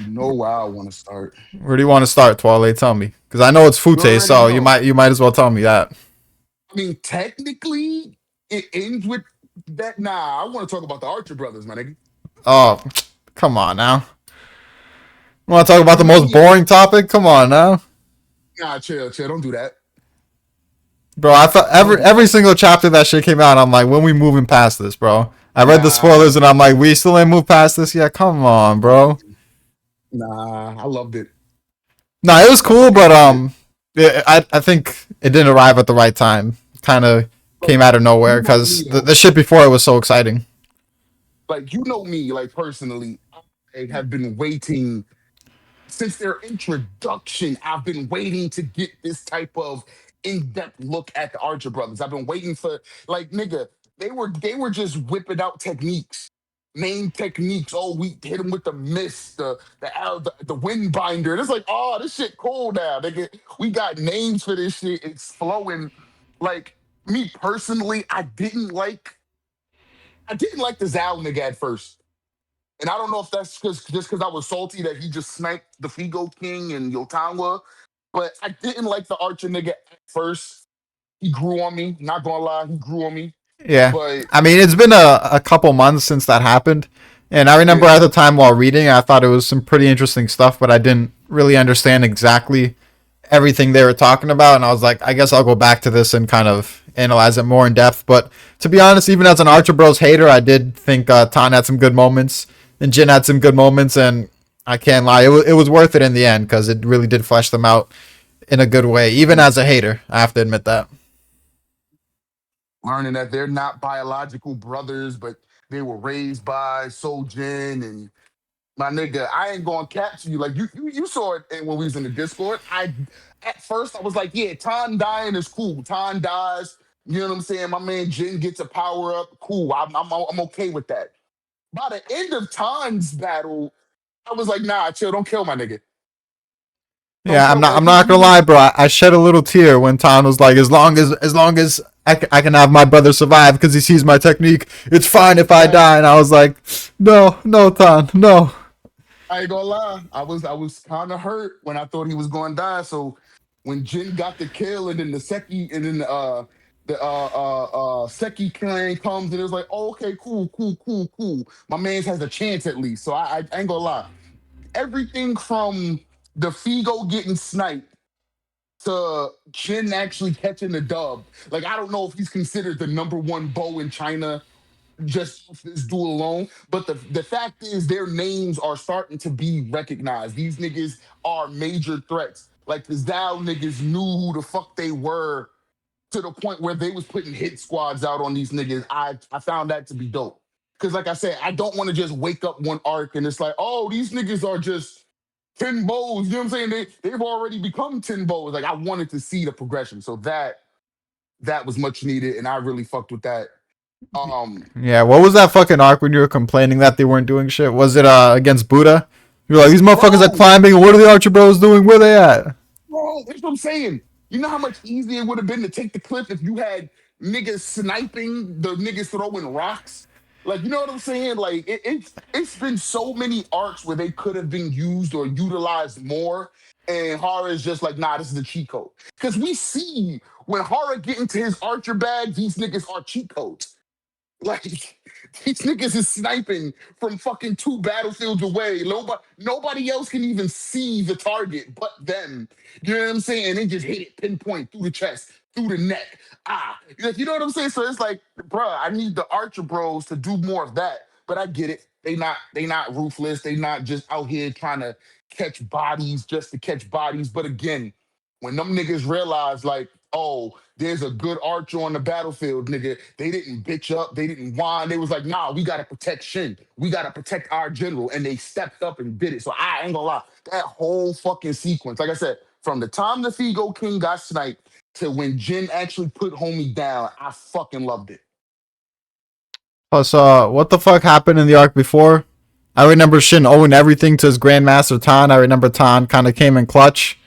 You know where I want to start. Where do you want to start, Twale? Tell me, because I know it's You Fute, already so you know. might as well tell me that. I mean, technically, it ends with that. Nah, I want to talk about the Archer brothers, my nigga. Oh, come on now. You want to talk about the You know most me. I, boring topic? Come on now, nah, chill, chill. Don't do that. bro. I thought Don't every do every that. single chapter that shit came out, I'm like, when we moving past this, bro? I read the Nah, spoilers and I'm like, we still ain't moved past this yet. Come on, bro. nah. I loved it. No, it was I cool, fucking but loved it. I think it didn't arrive at the right time. Kind of came Bro, out of you nowhere know because me the though. shit before it was so exciting. Like you know me, like personally, I have been waiting since their introduction. I've been waiting to get this type of in-depth look at the Archer brothers. I've been waiting for like nigga. They were just whipping out techniques, main techniques. Oh, we hit them with the mist, the wind binder. And it's like, oh, this shit cool now. We got names for this shit. It's flowing. Like me personally, I didn't like the Zhao nigga at first. And I don't know if that's just because I was salty that he just sniped the Figo King and Yotanwa, but I didn't like the Archer nigga at first. He grew on me. Not gonna lie, he grew on me. Yeah, But I mean, it's been a couple months since that happened, and I remember yeah, at the time while reading, I thought it was some pretty interesting stuff, but I didn't really understand exactly everything they were talking about, and I was like, I guess I'll go back to this and kind of analyze it more in depth. But to be honest, even as an Archer Bros hater, I did think Tan had some good moments and Jin had some good moments, and I can't lie, it was worth it in the end because it really did flesh them out in a good way. Even as a hater, I have to admit that. learning that they're not biological brothers, but they were raised by Sojin and my nigga. I ain't gonna catch you. Like you saw it when we was in the Discord. I at first I was like, yeah, Tan dying is cool. Tan dies. You know what I'm saying? My man Jin gets a power up. Cool. I'm okay with that. By the end of Tan's battle, I was like, nah, chill, don't kill my nigga. Don't Yeah, kill I'm like not gonna lie, bro. I shed a little tear when Tan was like, as long as I can have my brother survive because he sees my technique, it's fine if I right. die. And I was like, no, no, Tan, no. I ain't gonna lie. I was kind of hurt when I thought he was gonna die. So when Jin got the kill and then the Seki and then the Seki clan comes and it was like, oh, okay, cool, cool, cool, cool. My man's has a chance at least. So I ain't gonna lie. Everything from the Figo getting sniped to Jin actually catching the dub. Like I don't know if he's considered the number one bow in China just off this duel alone. But the fact is their names are starting to be recognized. These niggas are major threats. Like the Zao niggas knew who the fuck they were to the point where they was putting hit squads out on these niggas. I found that to be dope. Cause like I said, I don't want to just wake up one arc and it's like, oh, these niggas are just 10 bows. You know what I'm saying? They've already become 10 bows. Like I wanted to see the progression. So that was much needed and I really fucked with that. Um Yeah, what was that fucking arc when you were complaining that they weren't doing shit? Was it against Buddha? You're like, these motherfuckers are bro, climbing, and what are the Archer Bros doing? Where they at? Bro, that's what I'm saying. You know how much easier it would have been to take the clip if you had niggas sniping the niggas throwing rocks? Like, you know what I'm saying? Like, it's been so many arcs where they could have been used or utilized more, and Horror is just like, nah, this is a cheat code. Because we see when Horror get into his Archer bag, these niggas are cheat codes. Like these niggas is sniping from fucking two battlefields away. Nobody else can even see the target but them. You know what I'm saying? And they just hit it pinpoint through the chest, through the neck. Like, you know what I'm saying? So it's like, bruh, I need the Archer Bros to do more of that. But I get it. They not ruthless. They not just out here trying to catch bodies just to catch bodies. But again, when them niggas realize like, oh, there's a good archer on the battlefield, nigga. They didn't bitch up, they didn't whine. They was like, nah, we gotta protect Shin. We gotta protect our general. And they stepped up and did it. So I ain't gonna lie. That whole fucking sequence, like I said, from the time the Figo King got sniped to when Jin actually put homie down, I fucking loved it. Plus, what the fuck happened in the arc before? I remember Shin owing everything to his Grandmaster Tan. I remember Tan kind of came in clutch,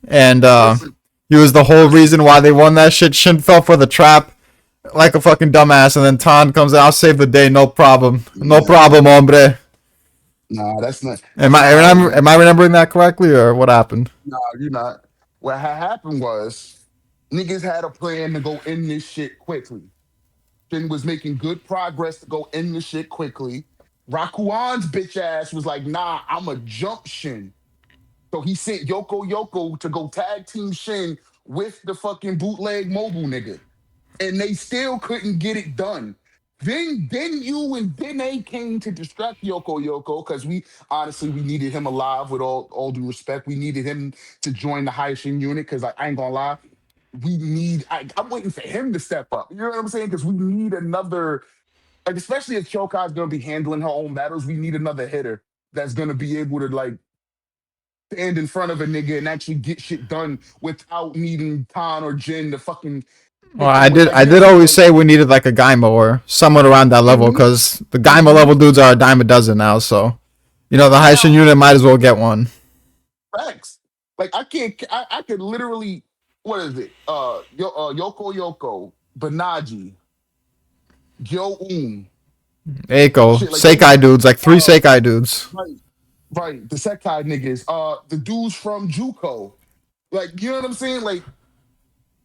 and Listen, he was the whole reason why they won that shit. Shin fell for the trap like a fucking dumbass, and then Tan comes out, I'll save the day, no problem. No nah, problem, hombre. Nah, Am that's I not how it went. am I remembering that correctly, or what happened? Nah, you're not. What had happened was niggas had a plan to go end this shit quickly. Shin was making good progress to go end the shit quickly. Rakuan's bitch ass was like, nah, I'ma jump Shin. So he sent Yoko to go tag team Shin with the fucking bootleg mobile nigga. And they still couldn't get it done. Then you and Dene came to distract Yoko because we honestly we needed him alive with all due respect. We needed him to join the Haishin unit because I ain't gonna lie, I'm waiting for him to step up. You know what I'm saying? Because we need another, like especially if Kyokai's gonna be handling her own battles, we need another hitter that's gonna be able to like stand in front of a nigga and actually get shit done without needing Tan or Jin to fucking Well, hit them with like, I you know what did I'm saying? always Like, say we needed like a Gaima or someone around that level mhm, because the Gaima mhm. level dudes are a dime a dozen now. So the Now, Haishin unit might as well get one. facts. Like I can't. I could literally. What is it? Yoko, Banaji, Gyo Eiko, shit. Like those. Seikai dudes, like three Uh, Seikai dudes. right, right. The Sekai niggas. The dudes from JUCO. Like you know what I'm saying? Like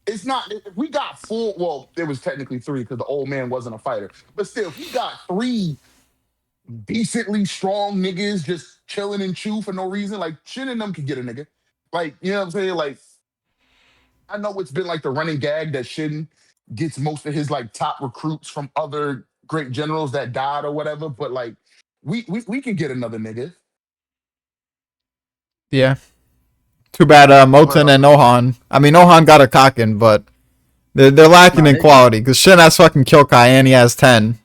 it's not. If we got four, well, there was technically three because the old man wasn't a fighter. But still, if we got three decently strong niggas just chilling and chew for no reason, like Shin and them could get a nigga. Like you know what I'm saying? Like I know it's been like the running gag that Shin gets most of his like top recruits from other great generals that died or whatever, but like we can get another nigga. Yeah. Too bad But Moten and Ouhon. I mean, Ouhon got a Kakin, but they're lacking nah, in quality because Shin has fucking Kyoukai and he has 10.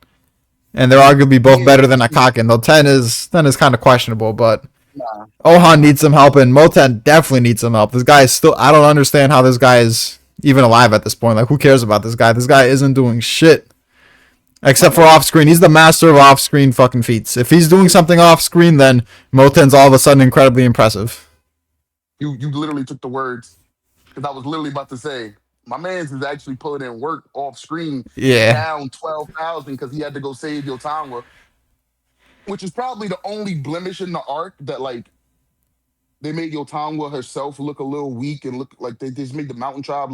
And they're arguably both yeah, better than a Kakin, though 10 is kind of questionable, but nah, Ouhon nah. needs some help, and Moten definitely needs some help. This guy is still. I don't understand how this guy is even alive at this point. Like, who cares about this guy? This guy isn't doing shit except for Right. off screen. He's the master of off screen fucking feats. If he's doing something off screen, then Moten's all of a sudden incredibly impressive. You literally took the words because I was literally about to say my man's is actually putting in work off screen Yeah, down 12,000 because he had to go save Yotanwa, which is probably the only blemish in the arc that like they made Yotanwa herself look a little weak and look like they just made the mountain tribe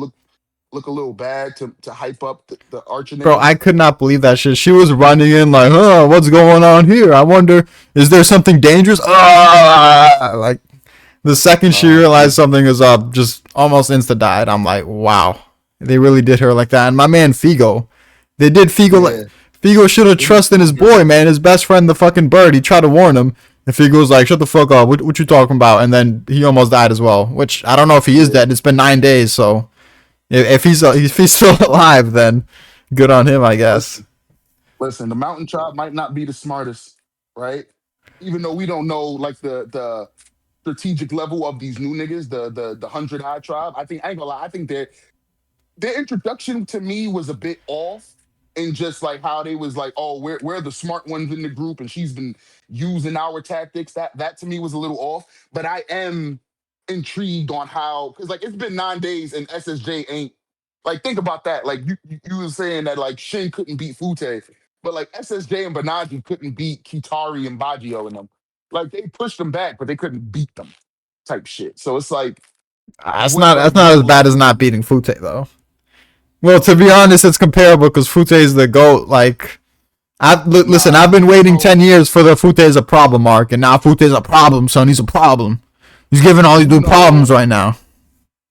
look a little bad to hype up the archer bro, niggas. I could not believe that shit. She was running in like, oh, what's going on here? I wonder, is there something dangerous? Ah! Like, the second she realized Listen, something is up, just almost insta died. I'm like, wow, they really did her like that. And my man Figo, they did Figo like yeah, Figo should have they did trusted his Figo dirty. boy, man, his best friend, the fucking bird. He tried to warn him, and Figo was like, "Shut the fuck up. What you talking about?" And then he almost died as well. Which I don't know if he is Yeah, dead. It's been 9 days, so if he's still alive, then good on him, I guess. listen, listen. The mountain tribe might not be the smartest, right? Even though we don't know like the strategic level of these new niggas, the 100 eye tribe. I ain't gonna lie. I think their introduction to me was a bit off in just like how they was like, oh, we're the smart ones in the group, and she's been using our tactics. That to me was a little off. But I am intrigued on how because like it's been 9 days and SSJ ain't like think about that. Like you was saying that like Shin couldn't beat Fute, but like SSJ and Banaji couldn't beat Kitari and Baggio and them. Like they pushed them back, but they couldn't beat them type shit. So it's like what That's like not what as bad as level not beating Fute though. Well, to be honest, it's comparable because Fute is the goat. Like, listen, nah, I've been waiting bro. 10 years for the Fute is a problem mark, and now Fute is a problem, son. He's a problem. He's giving all these You dude know, problems right now.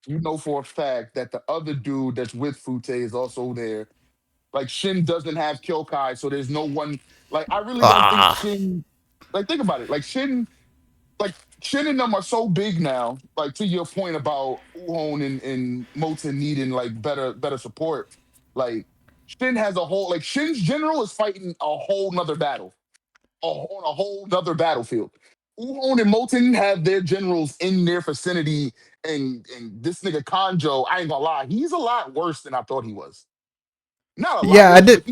you know for a fact that the other dude that's with Fute is also there. Like Shin doesn't have Kyokai, so there's no one. Like I really don't think Ah, Shin. Like think about it. Like Shin and them are so big now. Like to your point about ouhon and moten needing like better support. Like Shin has a whole like Shin's general is fighting a whole nother battle on a whole nother battlefield. Ouhon and moten have their generals in their vicinity, and this nigga Kanjou, I ain't gonna lie, he's a lot worse than I thought he was. Not a lot yeah, worse, but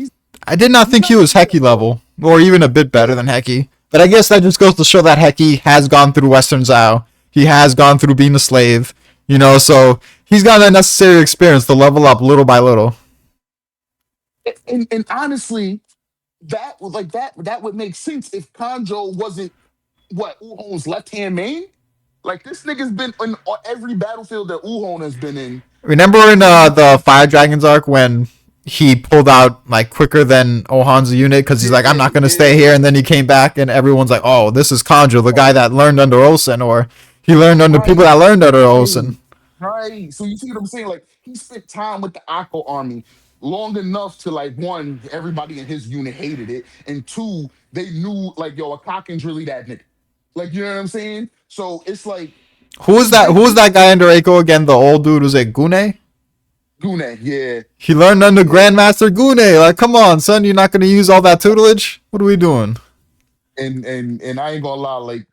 I did not he's think he not as was good as I Heki thought. level, or even a bit better Yeah, than Heki. But I guess that just goes to show that Heki has gone through Western Zhao. He has gone through being a slave, so he's got that necessary experience to level up little by little. and honestly, that would make sense if Kanjo wasn't. what, Uhon's left hand main? Like this nigga's been in every battlefield that Uhon has been in. Remember in He, the Fire Dragons arc when he pulled out like quicker than Ohon's unit because he's like, I'm yeah, not gonna stay yeah. here, and then he came back and everyone's like, oh, this is Kanjou, the guy Oh, that learned under Ousen, or he learned under people right, that learned under Ousen. right, right. So you see what I'm saying? Like he spent time with the Akko army long enough to like one, everybody in his unit hated it, and two, they knew like yo, a Cockin's really that nigga. Like you know what I'm saying? So it's like Who was that? Who was that guy under Eiko again? The old dude was it Gune? Gune, yeah, He learned under yeah. Grandmaster Gune. Like, come on, son, you're not gonna use all that tutelage? What are we doing? And I ain't gonna lie, like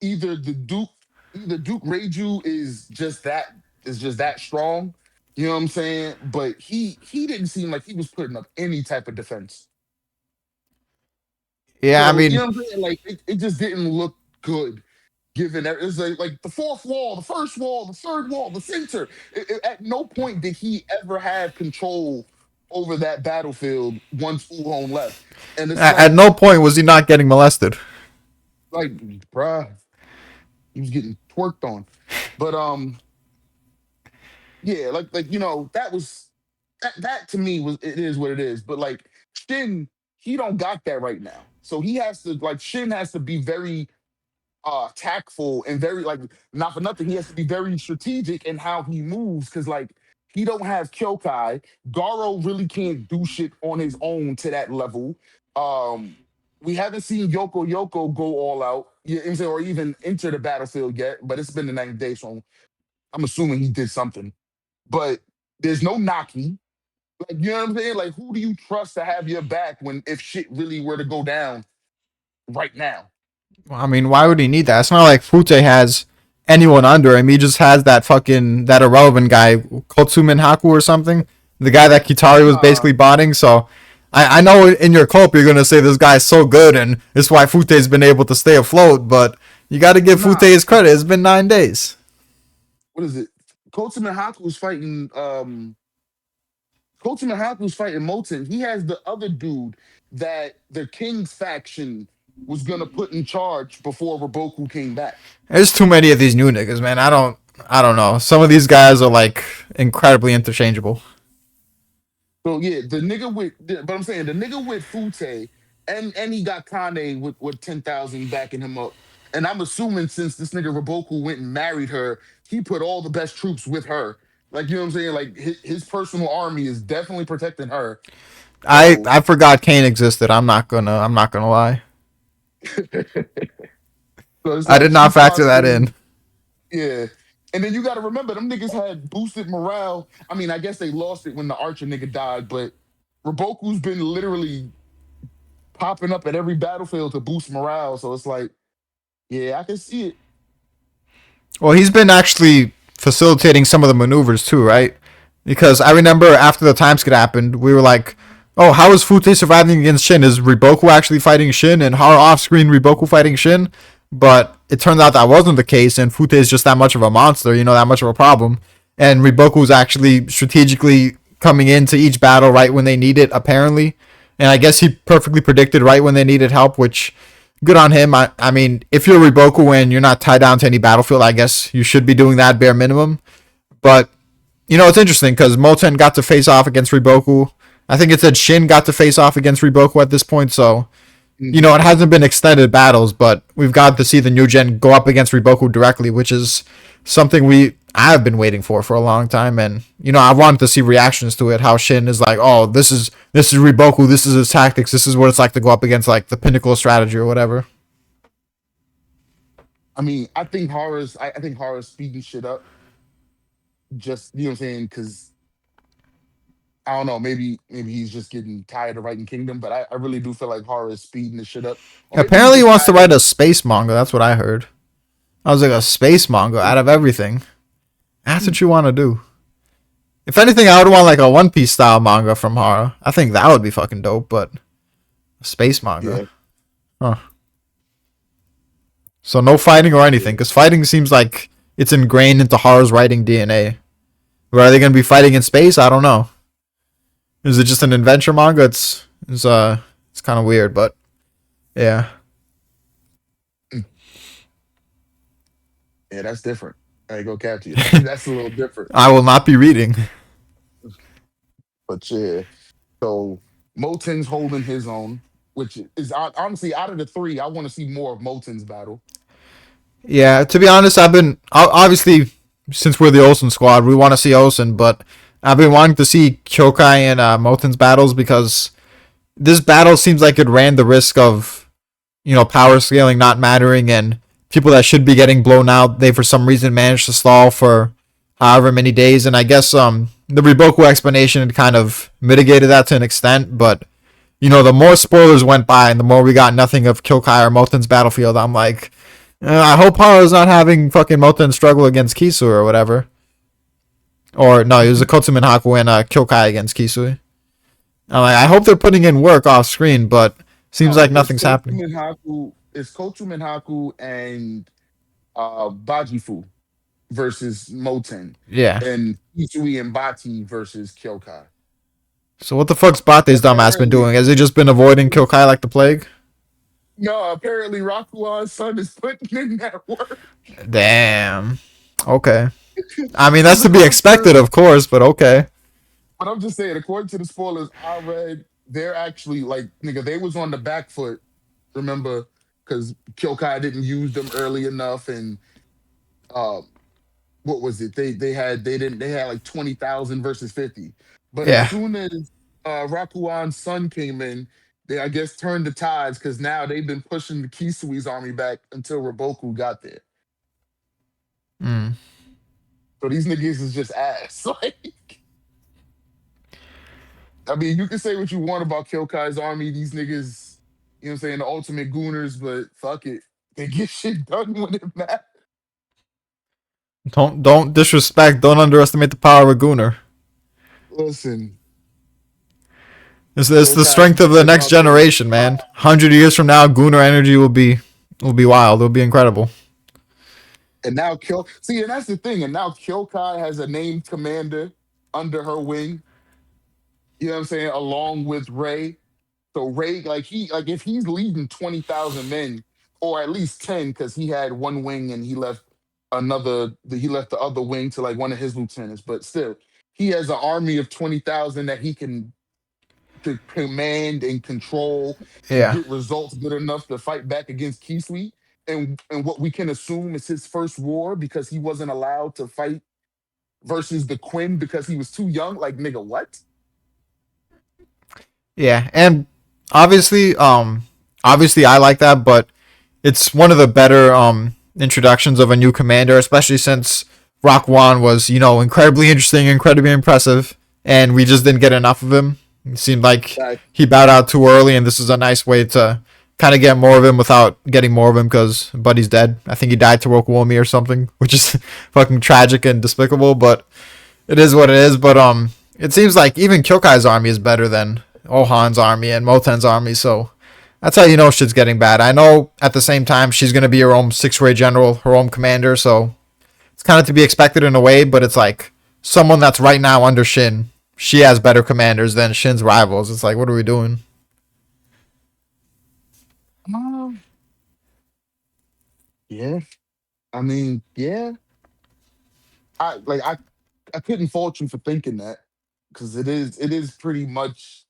either the Duke, either Duke Reiju is just that strong. You know what I'm saying? But he didn't seem like he was putting up any type of defense. Yeah, I So you mean, know what I'm saying? Like it just didn't look good. Given that it's like the fourth wall, the first wall, the third wall, the center. At no point did he ever have control over that battlefield once Uhon left. And it's at no point was he not getting molested. like, bruh, he was getting twerked on. But yeah, like you know, that was that to me was it is what it is. But like Shin, he don't got that right now. So he has to like Shin has to be very tactful and very like not for nothing, he has to be very strategic in how he moves because like he don't have Kyokai. Garo really can't do shit on his own to that level. Um we haven't seen Yoko go all out, you know what I'm saying, or even enter the battlefield yet, but it's been the 90 days, so I'm assuming he did something. But there's no Naki. Like, you know what I'm saying? Like, who do you trust to have your back when if shit really were to go down right now? I mean, why would he need that? It's not like Fute has anyone under him. He just has that fucking that irrelevant guy, Kotsumin Haku or something. The guy that Kitari was Nah, basically botting. So I know in your clip you're gonna say this guy's so good and it's why Fute's been able to stay afloat, but you gotta give Fute nah. his credit. It's been 9 days. What is it? Kotsuma Haku's fighting Kotsuma Haku's fighting Moten. He has the other dude that the King's faction was gonna put in charge before Riboku came back. There's too many of these new niggas, man. I don't know. Some of these guys are like incredibly interchangeable. So yeah, the nigga with but I'm saying the nigga with Fute and he got Kane with 10,000 backing him up. And I'm assuming since this nigga Riboku went and married her, he put all the best troops with her. Like you know what I'm saying? Like his personal army is definitely protecting her. So I forgot Kane existed. I'm not gonna lie. so it's I like did not she's factor that in. probably yeah. And then you got to remember, them niggas had boosted morale. I mean, I guess they lost it when the Archer nigga died, but Riboku's been literally popping up at every battlefield to boost morale. So it's like, yeah, I can see it. Well, he's been actually facilitating some of the maneuvers too, right? Because I remember after the time skip happened, we were like, "Oh, how is Fute surviving against Shin? Is Riboku actually fighting Shin, and how off-screen Riboku fighting Shin?" But it turned out that wasn't the case, and Fute is just that much of a monster, that much of a problem. And Riboku is actually strategically coming into each battle right when they need it, apparently. And I guess he perfectly predicted right when they needed help, which good on him. I mean, if you're Riboku and you're not tied down to any battlefield, I guess you should be doing that bare minimum. But it's interesting because Moten got to face off against Riboku. I think it said Shin got to face off against Riboku at this point. So Mhm. it hasn't been extended battles, but we've got to see the new gen go up against Riboku directly, which is something I've been waiting for a long time, and I wanted to see reactions to it. How Shin is like, oh, this is Riboku, this is his tactics, this is what it's like to go up against like the pinnacle of strategy or whatever. I mean, I think horror's speeding shit up. Just you know what I'm saying? Because I don't know, maybe he's just getting tired of writing Kingdom, but I really do feel like horror is speeding this shit up. Or maybe he's Apparently, he just wants to tired write of a space manga. That's what I heard. I was like, a space manga out of everything. That's what you want to do. If anything, I would want like a One Piece style manga from Hara. I think that would be fucking dope, but a space manga. yeah, Huh. So no fighting or anything, yeah. because fighting seems like it's ingrained into Hara's writing DNA. But are they going to be fighting in space? I don't know. Is it just an adventure manga? It's kind of weird, but yeah. Yeah, that's different. I ain't gonna cap to you. That's a little different. I will not be reading. But yeah, so Moten's holding his own, which is honestly out of the three, I want to see more of Moten's battle. Yeah, to be honest, I've been obviously since we're the Olsen squad, we want to see Olsen, but I've been wanting to see Kyokai and Moten's battles because this battle seems like it ran the risk of power scaling not mattering and people that should be getting blown out they for some reason managed to stall for however many days, and I guess the Riboku explanation had kind of mitigated that to an extent, but the more spoilers went by and the more we got nothing of Kyoukai or Moten's battlefield, I'm like, I hope Haru's not having fucking Moten struggle against Kisui or whatever. Or no, it was a Kotsumin Haku and Kyoukai against Kisui. I'm like, I hope they're putting in work off screen, but seems like nothing's happening. It's Kotsumin Haku and Bajifu versus Moten, Yeah. and Hisui and Bati versus Kyokai. So what the fuck's Bate's dumbass been Apparently, doing? Has he just been avoiding Kyoukai like the plague? no, apparently Rakua's son is putting in that work. Damn. Okay. I mean, that's Because to be according to, expected, of course, but okay. but I'm just saying, according to the spoilers I read, they're actually like nigga, they was on the back foot. Remember, because Kyokai didn't use them early enough, and uh, what was it? They had like 20,000 versus 50. But as Yeah. soon as Rakuan's son came in, they I guess turned the tides because now they've been pushing the Kisui's army back until Riboku got there. Mm. So these niggas is just ass. Like, I mean, you can say what you want about Kyokai's army. These niggas, you know what I'm saying, the ultimate gooners, but fuck it. They get shit done when it matters. Don't disrespect. Don't underestimate the power of a Gooner. Listen, It's the Kyokai strength be of the putting next out there. generation, man. 100 years from now, Gooner energy will be wild. It'll be incredible. And now see, and that's the thing. And now Kyokai has a named commander under her wing. You know what I'm saying? Along with Ray. So Ray, like if he's leading 20,000 men, or at least 10, because he had one wing and he left the other wing to like one of his lieutenants. But still, he has an army of 20,000 that he can to command and control and Yeah. get results good enough to fight back against Kisui. And what we can assume is his first war because he wasn't allowed to fight versus the Quinn because he was too young. Like nigga, what? Yeah. And obviously, obviously I like that, but it's one of the better introductions of a new commander, especially since Rock One was, incredibly interesting, incredibly impressive, and we just didn't get enough of him. It seemed like Like, he bowed out too early, and this is a nice way to kind of get more of him without getting more of him because Buddy's dead. I think he died to Rokuomi or something, which is fucking tragic and despicable, but it is what it is. But it seems like even Kyokai's army is better than Ohon's army and Moten's army, so that's how you know shit's getting bad. I know at the same time she's gonna be her own six-way general, her own commander, so it's kind of to be expected in a way, but it's like someone that's right now under Shin, she has better commanders than Shin's rivals. It's like, what are we doing? um, yeah. I mean, yeah. I couldn't fault you for thinking that because it is pretty much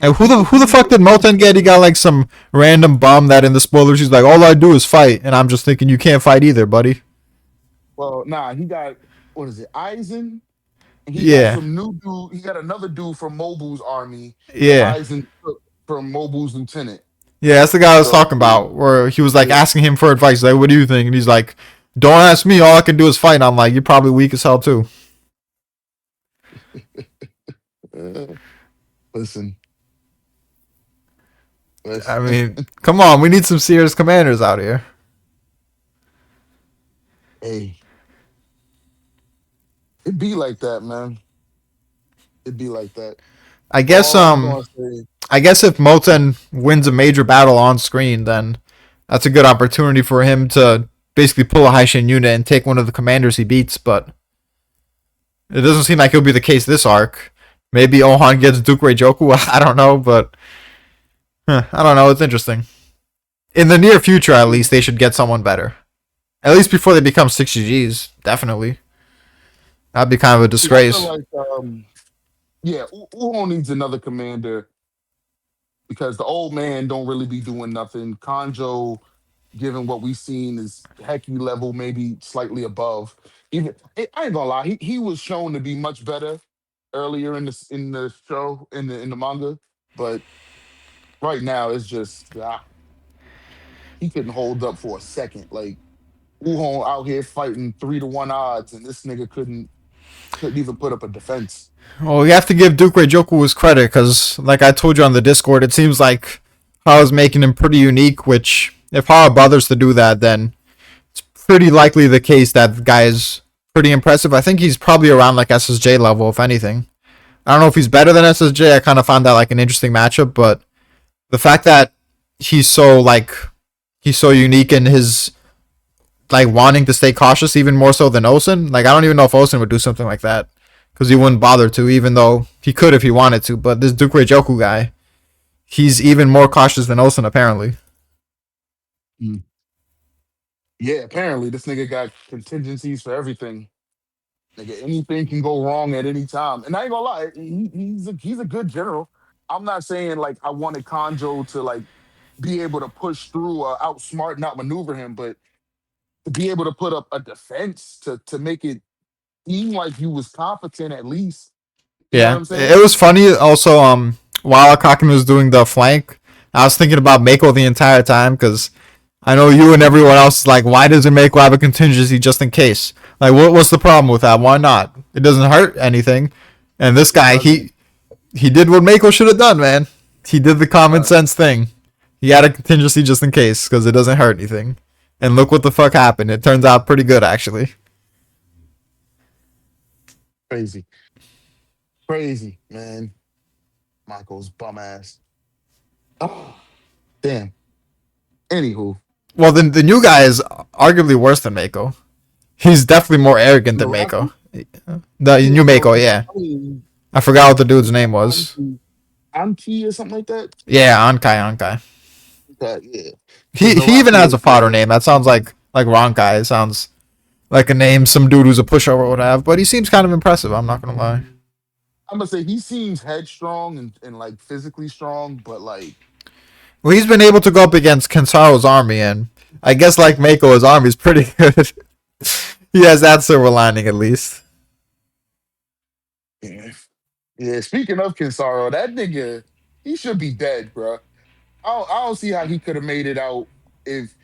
And like who the fuck did Moten get? He got like some random bum that in the spoilers he's like, all I do is fight, and I'm just thinking you can't fight either, buddy. well, nah, he got what is it, Eisen? And he got Yeah, some new dude. He got another dude from Mobu's army that yeah, Eisen took from Mobu's lieutenant. yeah. That's the guy I was So talking about, where he was like yeah. asking him for advice, like, what do you think? And he's like, don't ask me. All I can do is fight. And I'm like, you're probably weak as hell too. Uh, listen, I listen. mean, come on, we need some serious commanders out here. Hey, it be like that, man. It be like that. I But guess all I'm gonna say, I guess if Moten wins a major battle on screen, then that's a good opportunity for him to basically pull a Haishin unit and take one of the commanders he beats. But it doesn't seem like it'll be the case this arc. Maybe Ouhon gets Duke Joku. I don't know, but I don't know. It's interesting. In the near future, at least, they should get someone better. At least before they become 60Gs, definitely. That'd be kind of a Yeah, I feel disgrace. like yeah, Uho needs another commander because the old man don't really be doing nothing. Kanjo, given what we've seen, is heki level, maybe slightly above. Even I ain't gonna lie, he was shown to be much better earlier in the show in the manga, but right now it's just he couldn't hold up for a second. Like Wuhon out here fighting 3-1 odds, and this nigga couldn't even put up a defense. Well, you have to give Duke Joku his credit because, like I told you on the Discord, it seems like Hara's making him pretty unique. Which, if Hara bothers to do that, then pretty likely the case that the guy is pretty impressive. I think he's probably around like SSJ level, if anything. I don't know if he's better than SSJ. I kind of found that like an interesting matchup, but the fact that he's so like he's so unique in his like wanting to stay cautious even more so than Ousen. Like I don't even know if Ousen would do something like that because he wouldn't bother to, even though he could if he wanted to. But this Duke Joku guy, he's even more cautious than Ousen apparently. Mm. Yeah, apparently this nigga got contingencies for everything. Nigga, anything can go wrong at any time. And I ain't gonna lie, he's a good general. I'm not saying like I wanted Kanjo to like be able to push through or outsmart and outmaneuver him, but to be able to put up a defense to make it seem like you was competent at least. You know what Yeah, I'm it saying? was funny. Also, while Akakin was doing the flank, I was thinking about Mako the entire time because I know you and everyone else is like, why doesn't Mako have a contingency just in case? Like, what's the problem with that? Why not? It doesn't hurt anything. And this It guy, doesn't. he did what Mako should have done, man. He did the common Uh, sense thing. He had a contingency just in case because it doesn't hurt anything. And look what the fuck happened. It turns out pretty good actually. crazy. Crazy, man. Michael's bum ass. Oh, damn. Anywho, Well, the new guy is arguably worse than Mako. He's definitely more arrogant the than rapper? Mako. The new Mako, Well, yeah. I mean, I forgot what the dude's name was. Anki, Anki or something like that. Yeah, Ankai. That yeah, because He even has a fodder the name. That sounds like Ronkai. It sounds like a name some dude who's a pushover would have. But he seems kind of impressive. I'm not gonna lie. I'm gonna say he seems headstrong and like physically strong, but like Well, he's been able to go up against Kensaro's army, and I guess like Mako, his army's pretty good. He has that silver lining at least. yeah. Yeah, speaking of Kinsaro, that nigga, he should be dead, bro. I don't see how he could have made it out if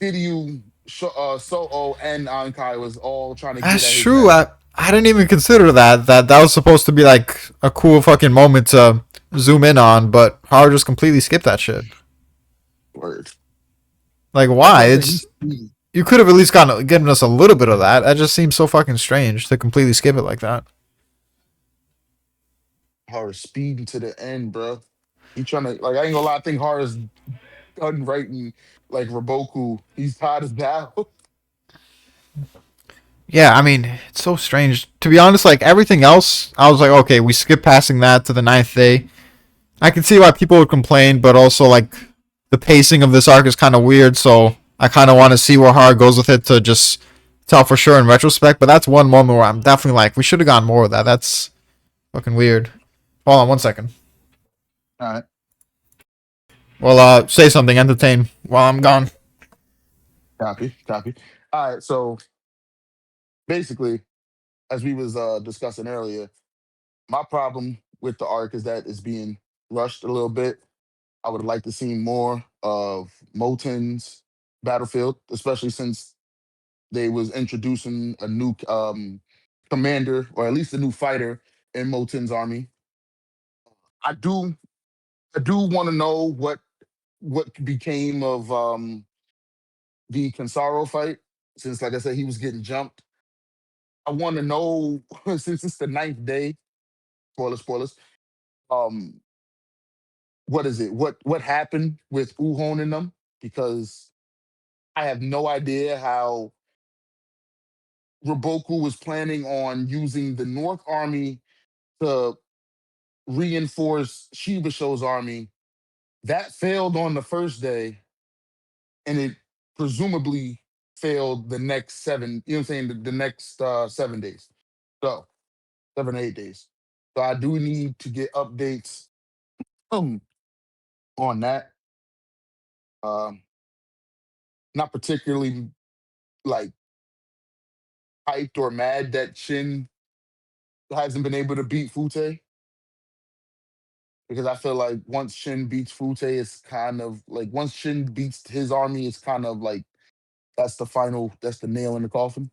Kiryu, Soho, and Ankai was all trying to get That's at his true. neck. I didn't even consider that. That was supposed to be like a cool fucking moment to zoom in on, but Howard just completely skipped that shit. Word. Like, I'm why? gonna say It's he's you could have at least given us a little bit of that. That just seems so fucking strange to completely skip it like that. Horror speeding to the end, bro. He trying to like I ain't gonna lie, I think Horror's done writing like Riboku. He's tired as now. Yeah, I mean, it's so strange. To be honest, like everything else, I was like, okay, we skip passing that to the ninth day. I can see why people would complain, but also like the pacing of this arc is kind of weird. So I kind of want to see where Hard goes with it to just tell for sure in retrospect. But that's one moment where I'm definitely like, we should have gone more of that. That's fucking weird. Hold on one second. All right, Well, say something, entertain while I'm gone. copy. All right, so basically, as we was discussing earlier, my problem with the arc is that it's being rushed a little bit. I would like to see more of Moten's battlefield, especially since they was introducing a new commander or at least a new fighter in Moten's army. I do I do want to know what became of the Kinsaro fight since like I said he was getting jumped. I want to know since it's the ninth day, spoilers, um what is it? What happened with Uhon in them? Because I have no idea how Riboku was planning on using the North Army to reinforce Shibasho's army. That failed on the first day, and it presumably failed the next seven, you know what I'm saying, the next 7 days. So 7 or 8 days. So I do need to get updates um on that. Um Not particularly like hyped or mad that Shin hasn't been able to beat Fute because I feel like once Shin beats Fute, it's kind of like once Shin beats his army, it's kind of like that's the nail in the coffin.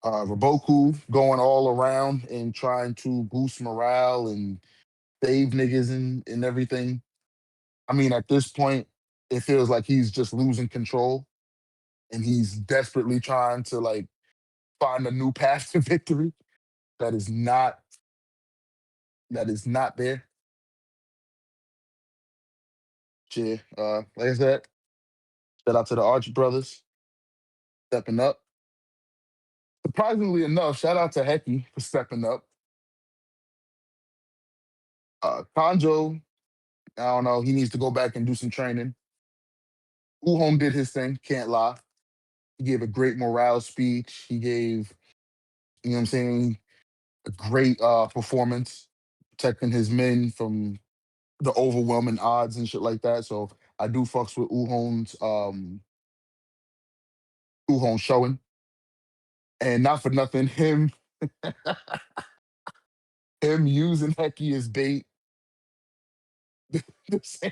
Riboku going all around and trying to boost morale and save niggas and everything. I mean, at this point, it feels like he's just losing control and he's desperately trying to like find a new path to victory that is not there. Shit. Like I said, shout out to the Arch brothers stepping up. Surprisingly enough, shout out to Heki for stepping up. Kanjo, I don't know, he needs to go back and do some training. Ouhon did his thing, can't lie. He gave a great morale speech. He gave, you know what I'm saying, a great performance, protecting his men from the overwhelming odds and shit like that. So I do fucks with Ouhon showing. And not for nothing, him using Heki as bait. The same,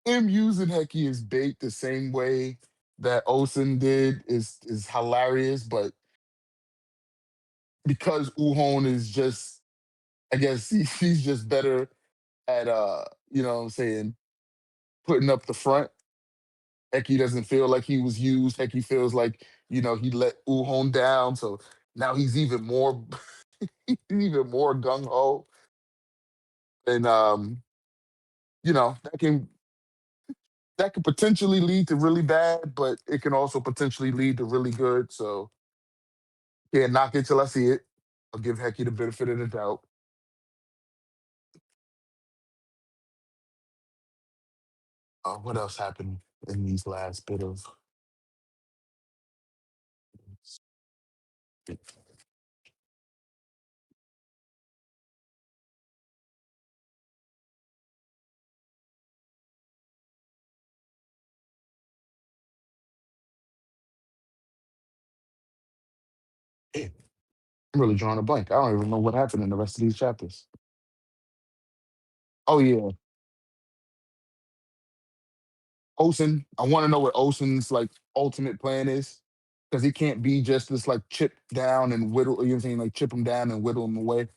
him using Heki as bait the same way that Ousen did is hilarious. But because Ouhon is just, I guess he's just better at you know what I'm saying, putting up the front. Heki doesn't feel like he was used. Heki feels like, you know, he let Ouhon down. So now he's even more even more gung ho. And you know, that can potentially lead to really bad, but it can also potentially lead to really good. So can't knock it till I see it. I'll give Heki the benefit of the doubt. What else happened in these last bit of I'm really drawing a blank. I don't even know what happened in the rest of these chapters. Oh yeah, Osen. I want to know what Osen's like ultimate plan is. Because he can't be just this like chip down and whittle, you know what I'm saying? Like chip him down and whittle him away.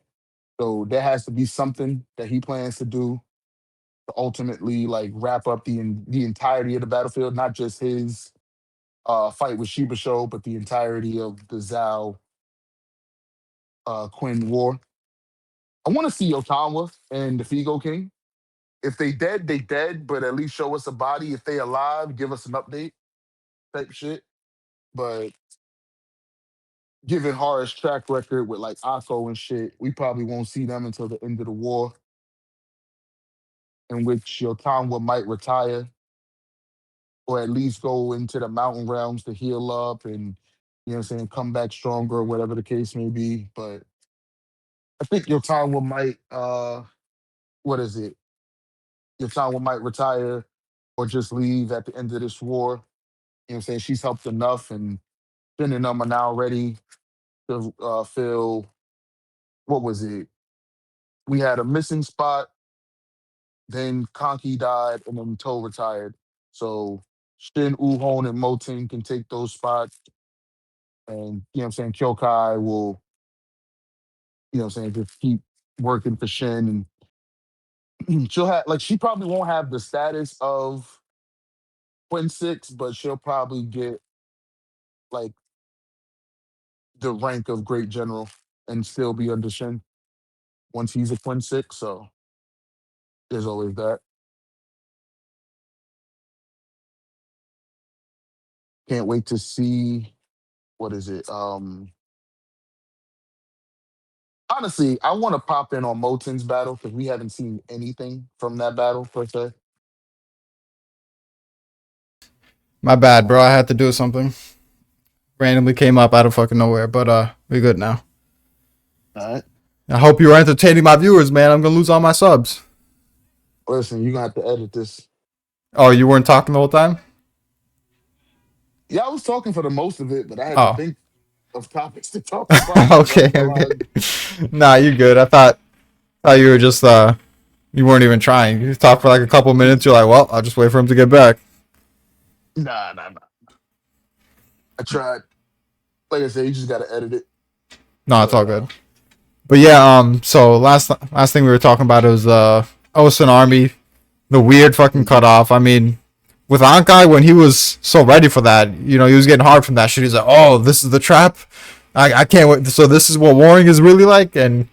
So there has to be something that he plans to do to ultimately like wrap up the entirety of the battlefield, not just his fight with Sheba Show, but the entirety of the Zhao Quinn war. I want to see Yotanwa and the Figo King. If they dead, they dead, but at least show us a body. If they alive, give us an update type shit. But given Horror's track record with like Akko and shit, we probably won't see them until the end of the war, in which Yotanwa might retire or at least go into the mountain realms to heal up and, you know what I'm saying, come back stronger, whatever the case may be. But I think Yotanwa might what is it? Yotanwa might retire or just leave at the end of this war. You know what I'm saying? She's helped enough and Finn and them are now ready to fill, what was it? We had a missing spot, then Conky died, and then Toe retired. So Shin, Uhon, and Moten can take those spots. And you know what I'm saying, Kyokai will, you know what I'm saying, just keep working for Shin. And she'll have like she probably won't have the status of Quinn Six, but she'll probably get like the rank of Great General and still be under Shin once he's a Quinn Six. So there's always that. Can't wait to see what is it? Honestly, I want to pop in on Moten's battle because we haven't seen anything from that battle per se. My bad, bro. I had to do something. Randomly came up out of fucking nowhere, but we good now. All right. I hope you were entertaining my viewers, man. I'm gonna lose all my subs. Listen, you're gonna have to edit this. Oh, you weren't talking the whole time? Yeah, I was talking for the most of it, but I had to Oh. think of topics to talk about because I Okay, ain't gonna okay. lie. Nah, you good. I thought you were just you weren't even trying. You talked for like a couple minutes, you're like, well, I'll just wait for him to get back. Nah, nah, nah. I tried. Like I said, you just gotta edit it. No, it's But all good. But yeah, so last thing we were talking about was Ousen army, the weird fucking mhm. cutoff. I mean, with Ankai when he was so ready for that, he was getting hard from that shit. He's like, oh, this is the trap. I can't wait. So this is what warring is really like, and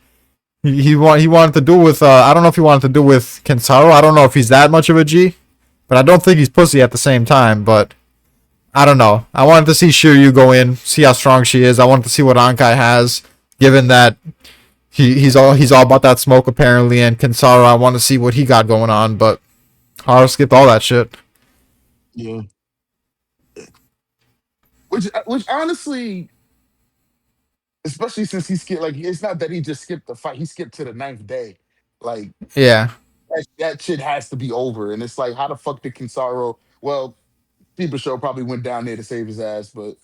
he wanted to do with I don't know if he wanted to do with Kensaro. I don't know if he's that much of a G, but I don't think he's pussy at the same time. But I don't know. I wanted to see Shiryu go in, see how strong she is. I wanted to see what Ankai has, given that he's all about that smoke apparently, and Kensaro, I want to see what he got going on, but Haru skipped all that shit. Yeah, which honestly, especially since he skipped, like it's not that he just skipped the fight; he skipped to the ninth day. Like Yeah, that shit has to be over, and it's like, how the fuck did Kinsaro? Well, People Show probably went down there to save his ass, but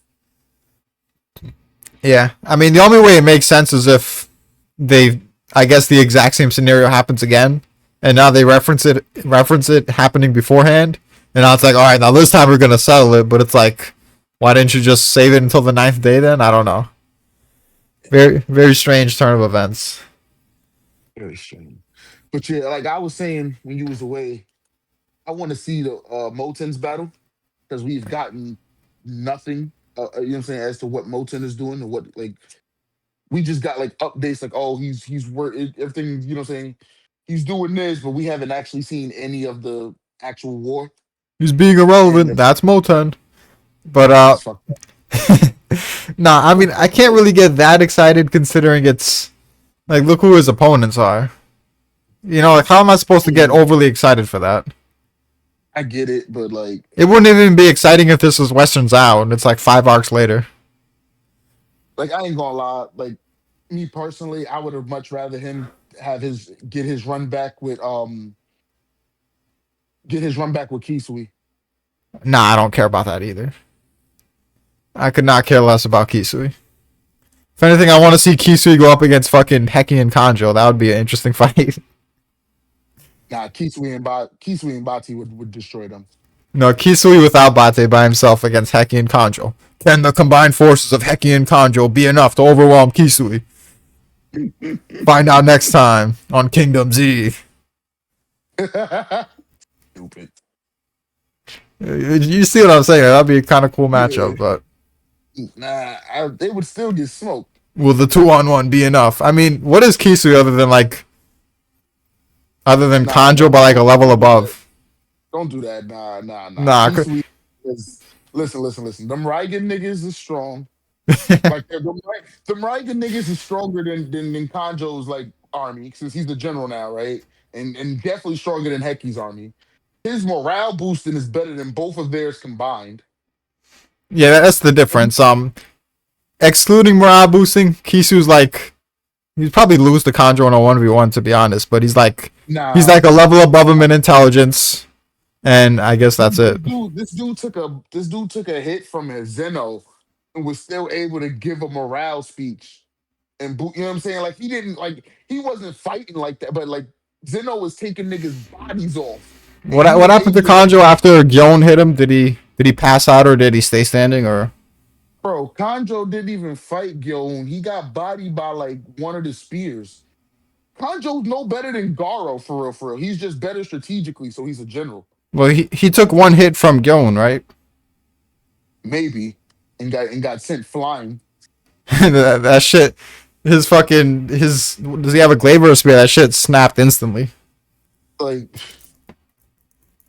yeah. I mean, the only way it makes sense is if they, I guess, the exact same scenario happens again, and now they reference it happening beforehand, and now it's like, all right, now this time we're gonna settle it. But it's like, why didn't you just save it until the ninth day then? I don't know. Very very strange turn of events. very strange. But yeah, like I was saying when you was away, I want to see the Moten's battle because we've gotten nothing. You know what I'm saying, as to what Moten is doing and what, like, we just got like updates like, oh, he's work everything. You know what I'm saying, he's doing this, but we haven't actually seen any of the actual war, He's being and irrelevant. That's Moten. But that's fucked up. nah, I mean, Fucked I up. can't really get that excited considering it's like, look who his opponents are. Like, how am I supposed to get Mm, overly excited for that? I get it, but like, It wouldn't even be exciting if this was Western Zao and it's like 5 arcs later. I ain't gonna lie, like me personally, I would have much rather him have his get his run back with Kisui. Nah, I don't care about that either. I could not care less about Kisui. If anything, I want to see Kisui go up against fucking Heki and Kanjo. That would be an interesting fight. Nah, Kisui and Bati would destroy them. No, Kisui without Bate by himself against Heki and Kanjo. Can the combined forces of Heki and Kanjo be enough to overwhelm Kisui? Find out next time on Kingdom Z. Stupid. You see what I'm saying? That'd be a kind of cool Yeah. matchup, but Nah, they would still get smoked. will the 2-on-1 be enough? I mean, what is Kisui other than Nah, Kanjo by like a level don't do that. above? Don't do that. Nah, nah, nah. Nah, Kisui is, listen. Them Raigan niggas is strong. Like them Raigan niggas is stronger than Kanjo's like army, since he's the general now, right? And definitely stronger than Heki's army. His morale boosting is better than both of theirs combined. yeah, that's the And difference. Excluding morale boosting, Kisu's like he'd probably lose to Kanjo in a 1v1 to be honest, but he's nah, like a level above him in intelligence, and I guess that's it. this dude took a hit from a Zeno and was still able to give a morale speech and boot. You know what I'm saying? Like he wasn't fighting like that, but like Zeno was taking niggas' bodies off, and he What was happened to able to, Kanjo after Gyon hit him? Did he pass out or did he stay standing or? bro. Kanjo didn't even fight Gyoun. He got bodied by like one of the spears. Kanjo's no better than Garo for real, for real. He's just better strategically, so he's a general. Well, he took one hit from Gyon, right? Maybe, and got sent flying. That shit, his does he have a glaive or a spear? That shit snapped instantly. Like,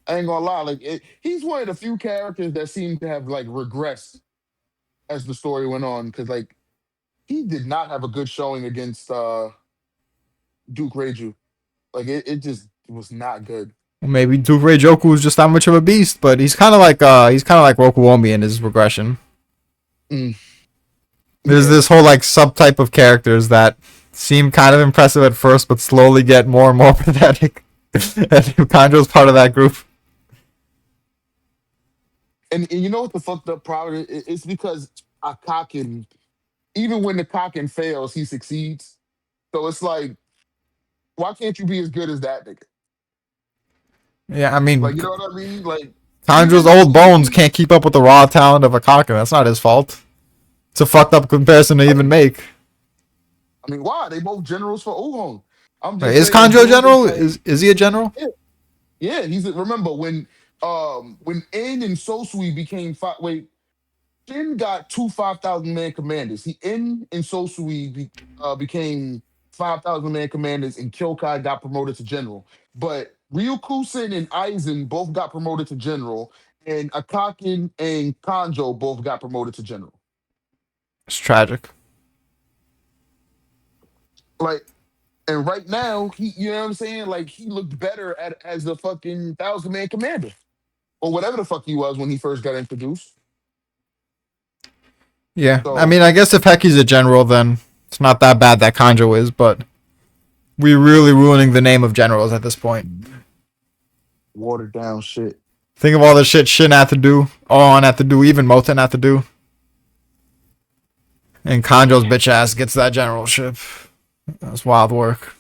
I ain't gonna lie, like he's one of the few characters that seem to have like regressed as the story went on, because like he did not have a good showing against Duke Reiju. Like it just was not good. Maybe Doofray Joku is just that much of a beast, but he's kind of like Rokuomi in his regression. Mm, There's yeah, this whole like subtype of characters that seem kind of impressive at first, but slowly get more and more pathetic. And Kanjo's part of that group. and you know what the fucked up problem is? It's because a cockin, even when the cockin fails, he succeeds. So it's like, why can't you be as good as that nigga? Yeah, I mean, Like, you know what I mean? Like, Kanjo's even old bones even can't keep up with the raw talent of a Kaken. That's not his fault. It's a fucked up comparison to I even mean, make. I mean, why? They both generals for ouhon. I'm Wait, just is saying, Kanjo a dude is general? like, Is he a general? yeah, yeah. Remember when In and Sosui became five. Wait, Shin got two 5,000 man commanders. In and Sosui became 5,000 man commanders, and Kyoukai got promoted to general. But Ryukusen and Aizen both got promoted to general, and Akakin and Kanjo both got promoted to general. It's tragic. Like, and right now, you know what I'm saying? Like, he looked better as the fucking 1,000 man commander or whatever the fuck he was when he first got introduced. Yeah, I So mean, I guess if Heki's a general, then it's not that bad that Kanjo is, but we're really ruining the name of generals at this point. watered down shit. Think of all the shit Shin had to do, On had to do, even Moten had to do, and Kanjo's bitch ass gets that generalship. That's wild work.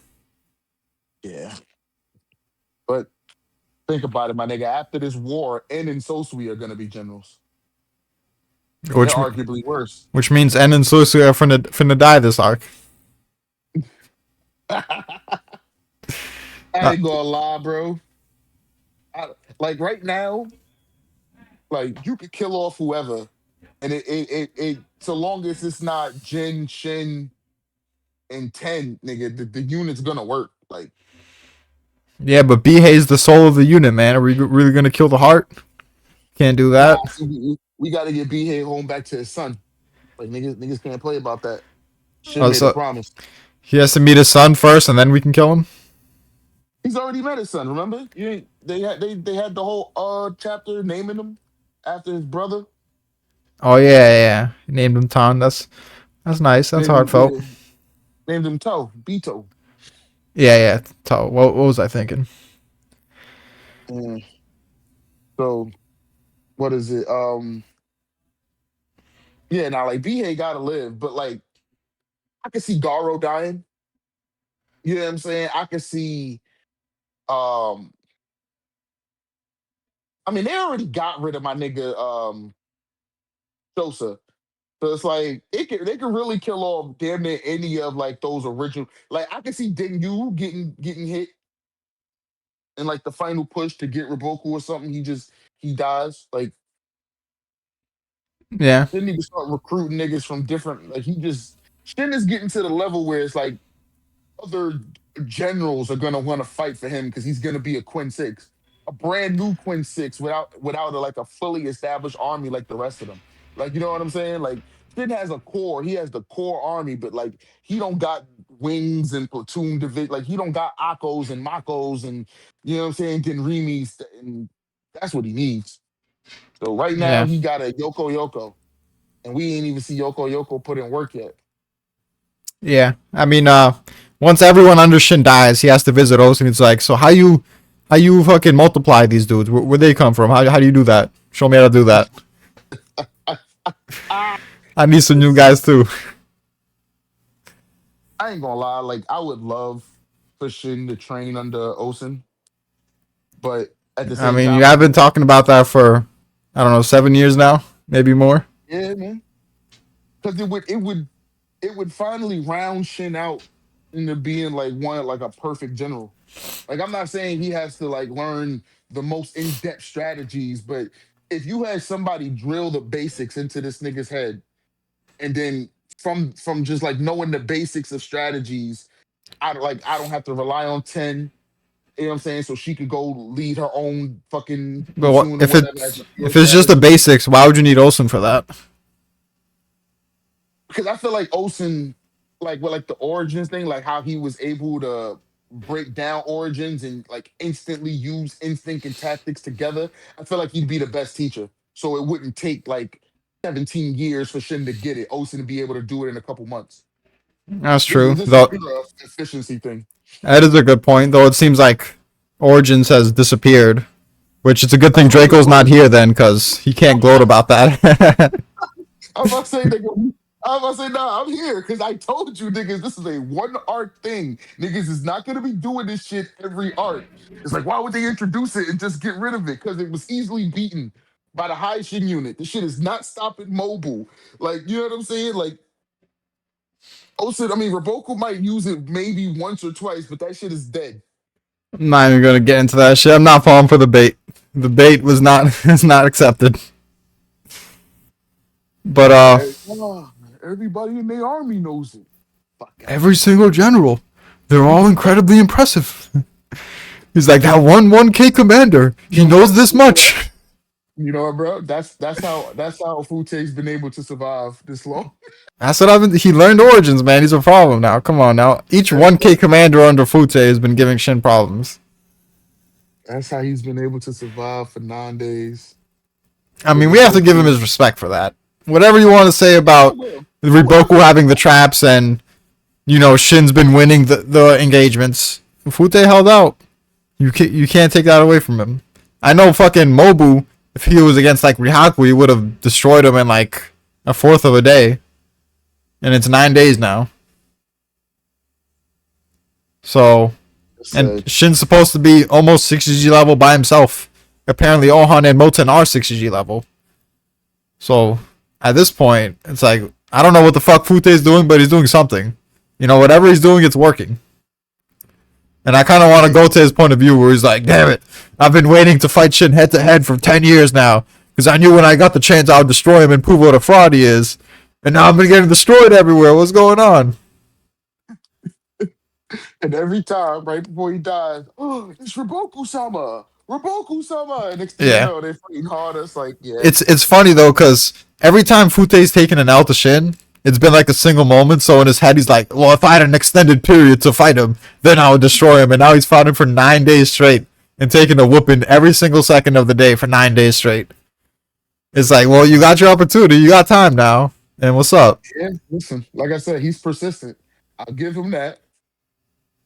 Yeah. But think about it, my nigga. After this war, En and Sosui are gonna be generals, and they're Which arguably worse. which means En and Susu are finna die this arc. I Uh, ain't gonna lie, bro. I, like right now, like you could kill off whoever, and it so long as it's not Jin, Shin, and Ten, nigga, the unit's gonna work. Like, yeah, but Bihei's the soul of the unit, man. Are we really gonna kill the heart? Can't do nah, that. see, we gotta get B home back to his son. Like niggas can't play about that. Shin Oh, made a so promise. he has to meet his son first, and then we can kill him. He's already met his son. Remember? You ain't, they had the whole chapter naming him after his brother. Oh yeah. He named him Tan. That's nice. That's Named him, heartfelt. yeah, named him Beto. Yeah. What was I thinking? And so what is it? Yeah, now like B gotta live, but like I can see Garo dying. You know what I'm saying? I can see um I mean they already got rid of my nigga Sosa. So it's like they can really kill off damn near any of like those original. Like I can see Denyu getting hit in like the final push to get Riboku or something. He dies. Like Yeah. then he can start recruiting niggas from different. Like he just Shin is getting to the level where it's like other generals are gonna want to fight for him because he's gonna be a Quinn Six, a brand new Quinn Six without like a fully established army like the rest of them. Like you know what I'm saying? Like Shin has a core, he has the core army, but like he don't got wings and platoon division. Like he don't got Akos and Makos and you know what I'm saying, Genrimis, and that's what he needs. So right now Yeah. he got a Yoko, and we ain't even see Yoko put in work yet. Yeah. I mean, once everyone under Shin dies, he has to visit Osu, and it's like, so how you fucking multiply these dudes? Where they come from? How do you do that? Show me how to do that. Ah, I need some new guys too. I ain't gonna lie, like I would love for Shin to train under ousen, but at the I same mean, you time, have been talking about that for, I don't know, 7 years now, maybe more. yeah, man, because it would finally round Shin out into being like one like a perfect general. Like I'm not saying he has to like learn the most in-depth strategies, but if you had somebody drill the basics into this nigga's head, and then from just like knowing the basics of strategies, I don't have to rely on 10. You know what I'm saying? So she could go lead her own fucking But what, platoon or if whatever as it's a if field it's just the strategist. basics, why would you need Olsen for that? Because I feel like ousen, like with like the origins thing, like how he was able to. break down origins and like instantly use instinct and tactics together, I feel like he'd be the best teacher. So it wouldn't take like 17 years for Shin to get it. Osen to be able to do it in a couple months. That's This is true. this is Though pure efficiency thing. that is a good point. Though it seems like Origins has disappeared, which it's a good thing I heard Draco's about not it. here then, because he can't gloat about that. I'm about to say, nigga, I'm about to say, nah, I'm here because I told you, niggas, this is a one arc thing. Niggas is not gonna be doing this shit every arc. It's like, why would they introduce it and just get rid of it? Because it was easily beaten by the high shin unit. This shit is not stopping mobile. Like, you know what I'm saying? Like, also, I mean, Riboku might use it maybe once or twice, but that shit is dead. I'm not even gonna get into that shit. I'm not falling for the bait. The bait was not is not accepted. But Everybody in the army knows it. Fuck out of every here. single general, they're all incredibly impressive. He's like that one K commander. He knows this much. You know what, bro? That's how Fute's been able to survive this long. That's what I've been. He learned origins, man. He's a problem now. Come on now. Each 1K commander under Fute has been giving Shin problems. That's how he's been able to survive for 9 days I with mean, we his have to give him Jonkins. his respect for that. Whatever you want to say I about will. I will. Riboku having the traps and, Shin's been winning the engagements, Fute held out. You can't take that away from him. I know fucking Mobu, if he was against like Rihaku, he would have destroyed him in like a fourth of a day. And it's 9 days now. So, and Said, Shin's supposed to be almost 60G level by himself. Apparently, Ouhon and Mouten are 60G level. So, at this point, it's like, I don't know what the fuck Fute is doing, but he's doing something. Whatever he's doing, it's working. And I kind of want to go to his point of view where he's like, damn it, I've been waiting to fight Shin head to head for 10 years now. Because I knew when I got the chance I would destroy him and prove what a fraud he is. And now I've been getting destroyed everywhere. What's going on? and every time, right before he dies, oh, it's Riboku Sama. Riboku Sama. And next thing you Yeah. know, they're fighting harder. It's like, yeah. It's funny though, because every time Fute's taken an L to Shin, it's been like a single moment. So in his head, he's like, well, if I had an extended period to fight him, then I would destroy him. And now he's fought him for 9 days straight and taking a whooping every single second of the day for 9 days straight. It's like, well, you got your opportunity. You got time now. And what's up? Yeah, listen, like I said, he's persistent. I'll give him that.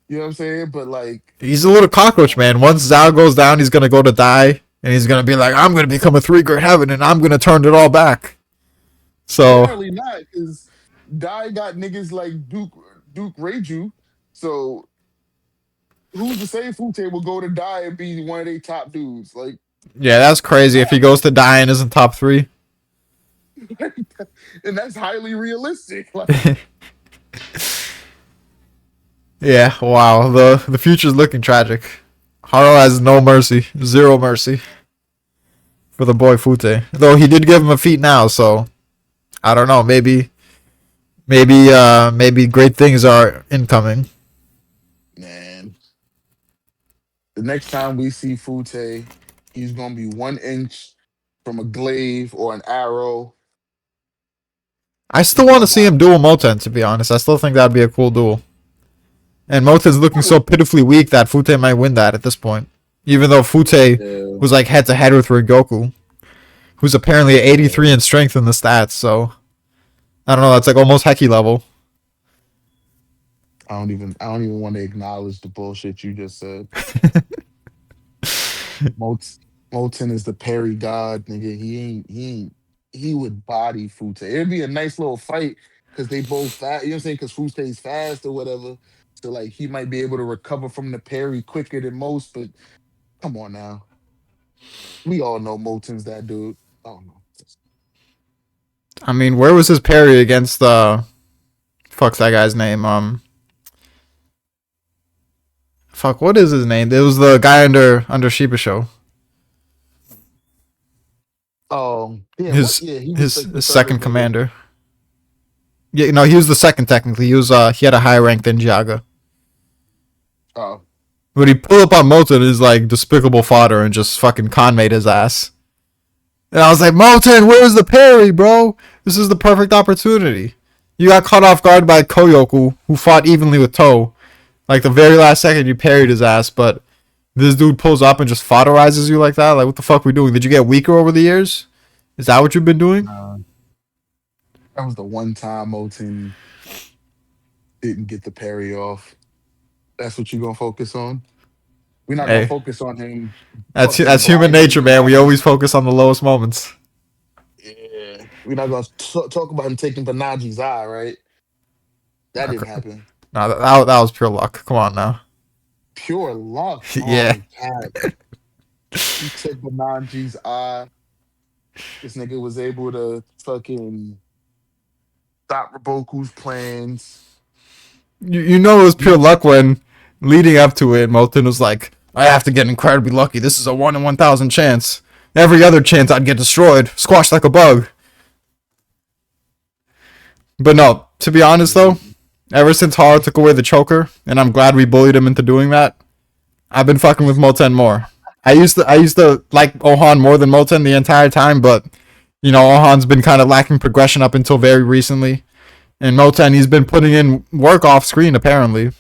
You know what I'm saying? But like, He's a little cockroach, man. Once Zhao goes down, he's going to go to die. And he's going to be like, I'm going to become a three-grade heaven and I'm going to turn it all back. So, apparently not, because Dai got niggas like Duke Reiju. So who's to say Fute will go to Dai and be one of their top dudes? Like, yeah, that's crazy if he goes to die and isn't top three. and that's highly realistic. Like, Yeah, wow. The future's looking tragic. Haro has no mercy. Zero mercy for the boy Fute. Though he did give him a feat now, so I don't know. Maybe great things are incoming. man, the next time we see Fute, he's gonna be 1 inch from a glaive or an arrow. I He's still want gonna to see die. him duel Moten, to be honest. I still think that'd be a cool duel. And Moten's I looking so would. pitifully weak that Fute might win that at this point. Even though Fute Yeah. was like head to head with Rengoku, who's apparently 83 in strength in the stats, so I don't know, that's like almost Heki level. I don't even want to acknowledge the bullshit you just said. Mot- Moten is the parry god, nigga. He would body Fute. It'd be a nice little fight because they both fast, you know what I'm saying? Because Fute's fast or whatever. So like he might be able to recover from the parry quicker than most, but come on now. We all know Moten's that dude. Oh no. I mean, where was his parry against fuck's that guy's name? Fuck, what is his name? It was the guy under Sheepa Show. Oh yeah, what? His Yeah, he was his, like the his third second nigga. commander. Yeah, no, he was the second technically. He had a higher rank than Jiaga. Oh, But he pulled up on Moten as like despicable fodder and just fucking conmade his ass. And I was like, Moten, where's the parry, bro? This is the perfect opportunity. You got caught off guard by Koyoku, who fought evenly with Toe. Like the very last second, you parried his ass, but this dude pulls up and just fodderizes you like that. Like, what the fuck we doing? Did you get weaker over the years? Is that what you've been doing? Uh, that was the one time mouten didn't get the parry off. That's what you're gonna focus on. We're not gonna Hey, focus on him fucking that's human blinding nature, you man. We after. always focus on the lowest moments. Yeah, we're not gonna talk about him taking Banaji's eye, right? That didn't Okay. happen. No, that was pure luck. Come on now. Pure luck. Yeah. Oh, cat. He took Banaji's eye. This nigga was able to fucking stop Riboku's plans. You know it was pure You, luck when leading up to it, Moulton was like, I have to get incredibly lucky. This is a 1 in 1,000 chance. Every other chance I'd get destroyed, squashed like a bug. But no, to be honest though, ever since Hara took away the choker, and I'm glad we bullied him into doing that, I've been fucking with Moten more. I used to like Ouhon more than Moten the entire time, but Ouhon's been kind of lacking progression up until very recently. And Moten, he's been putting in work off screen apparently.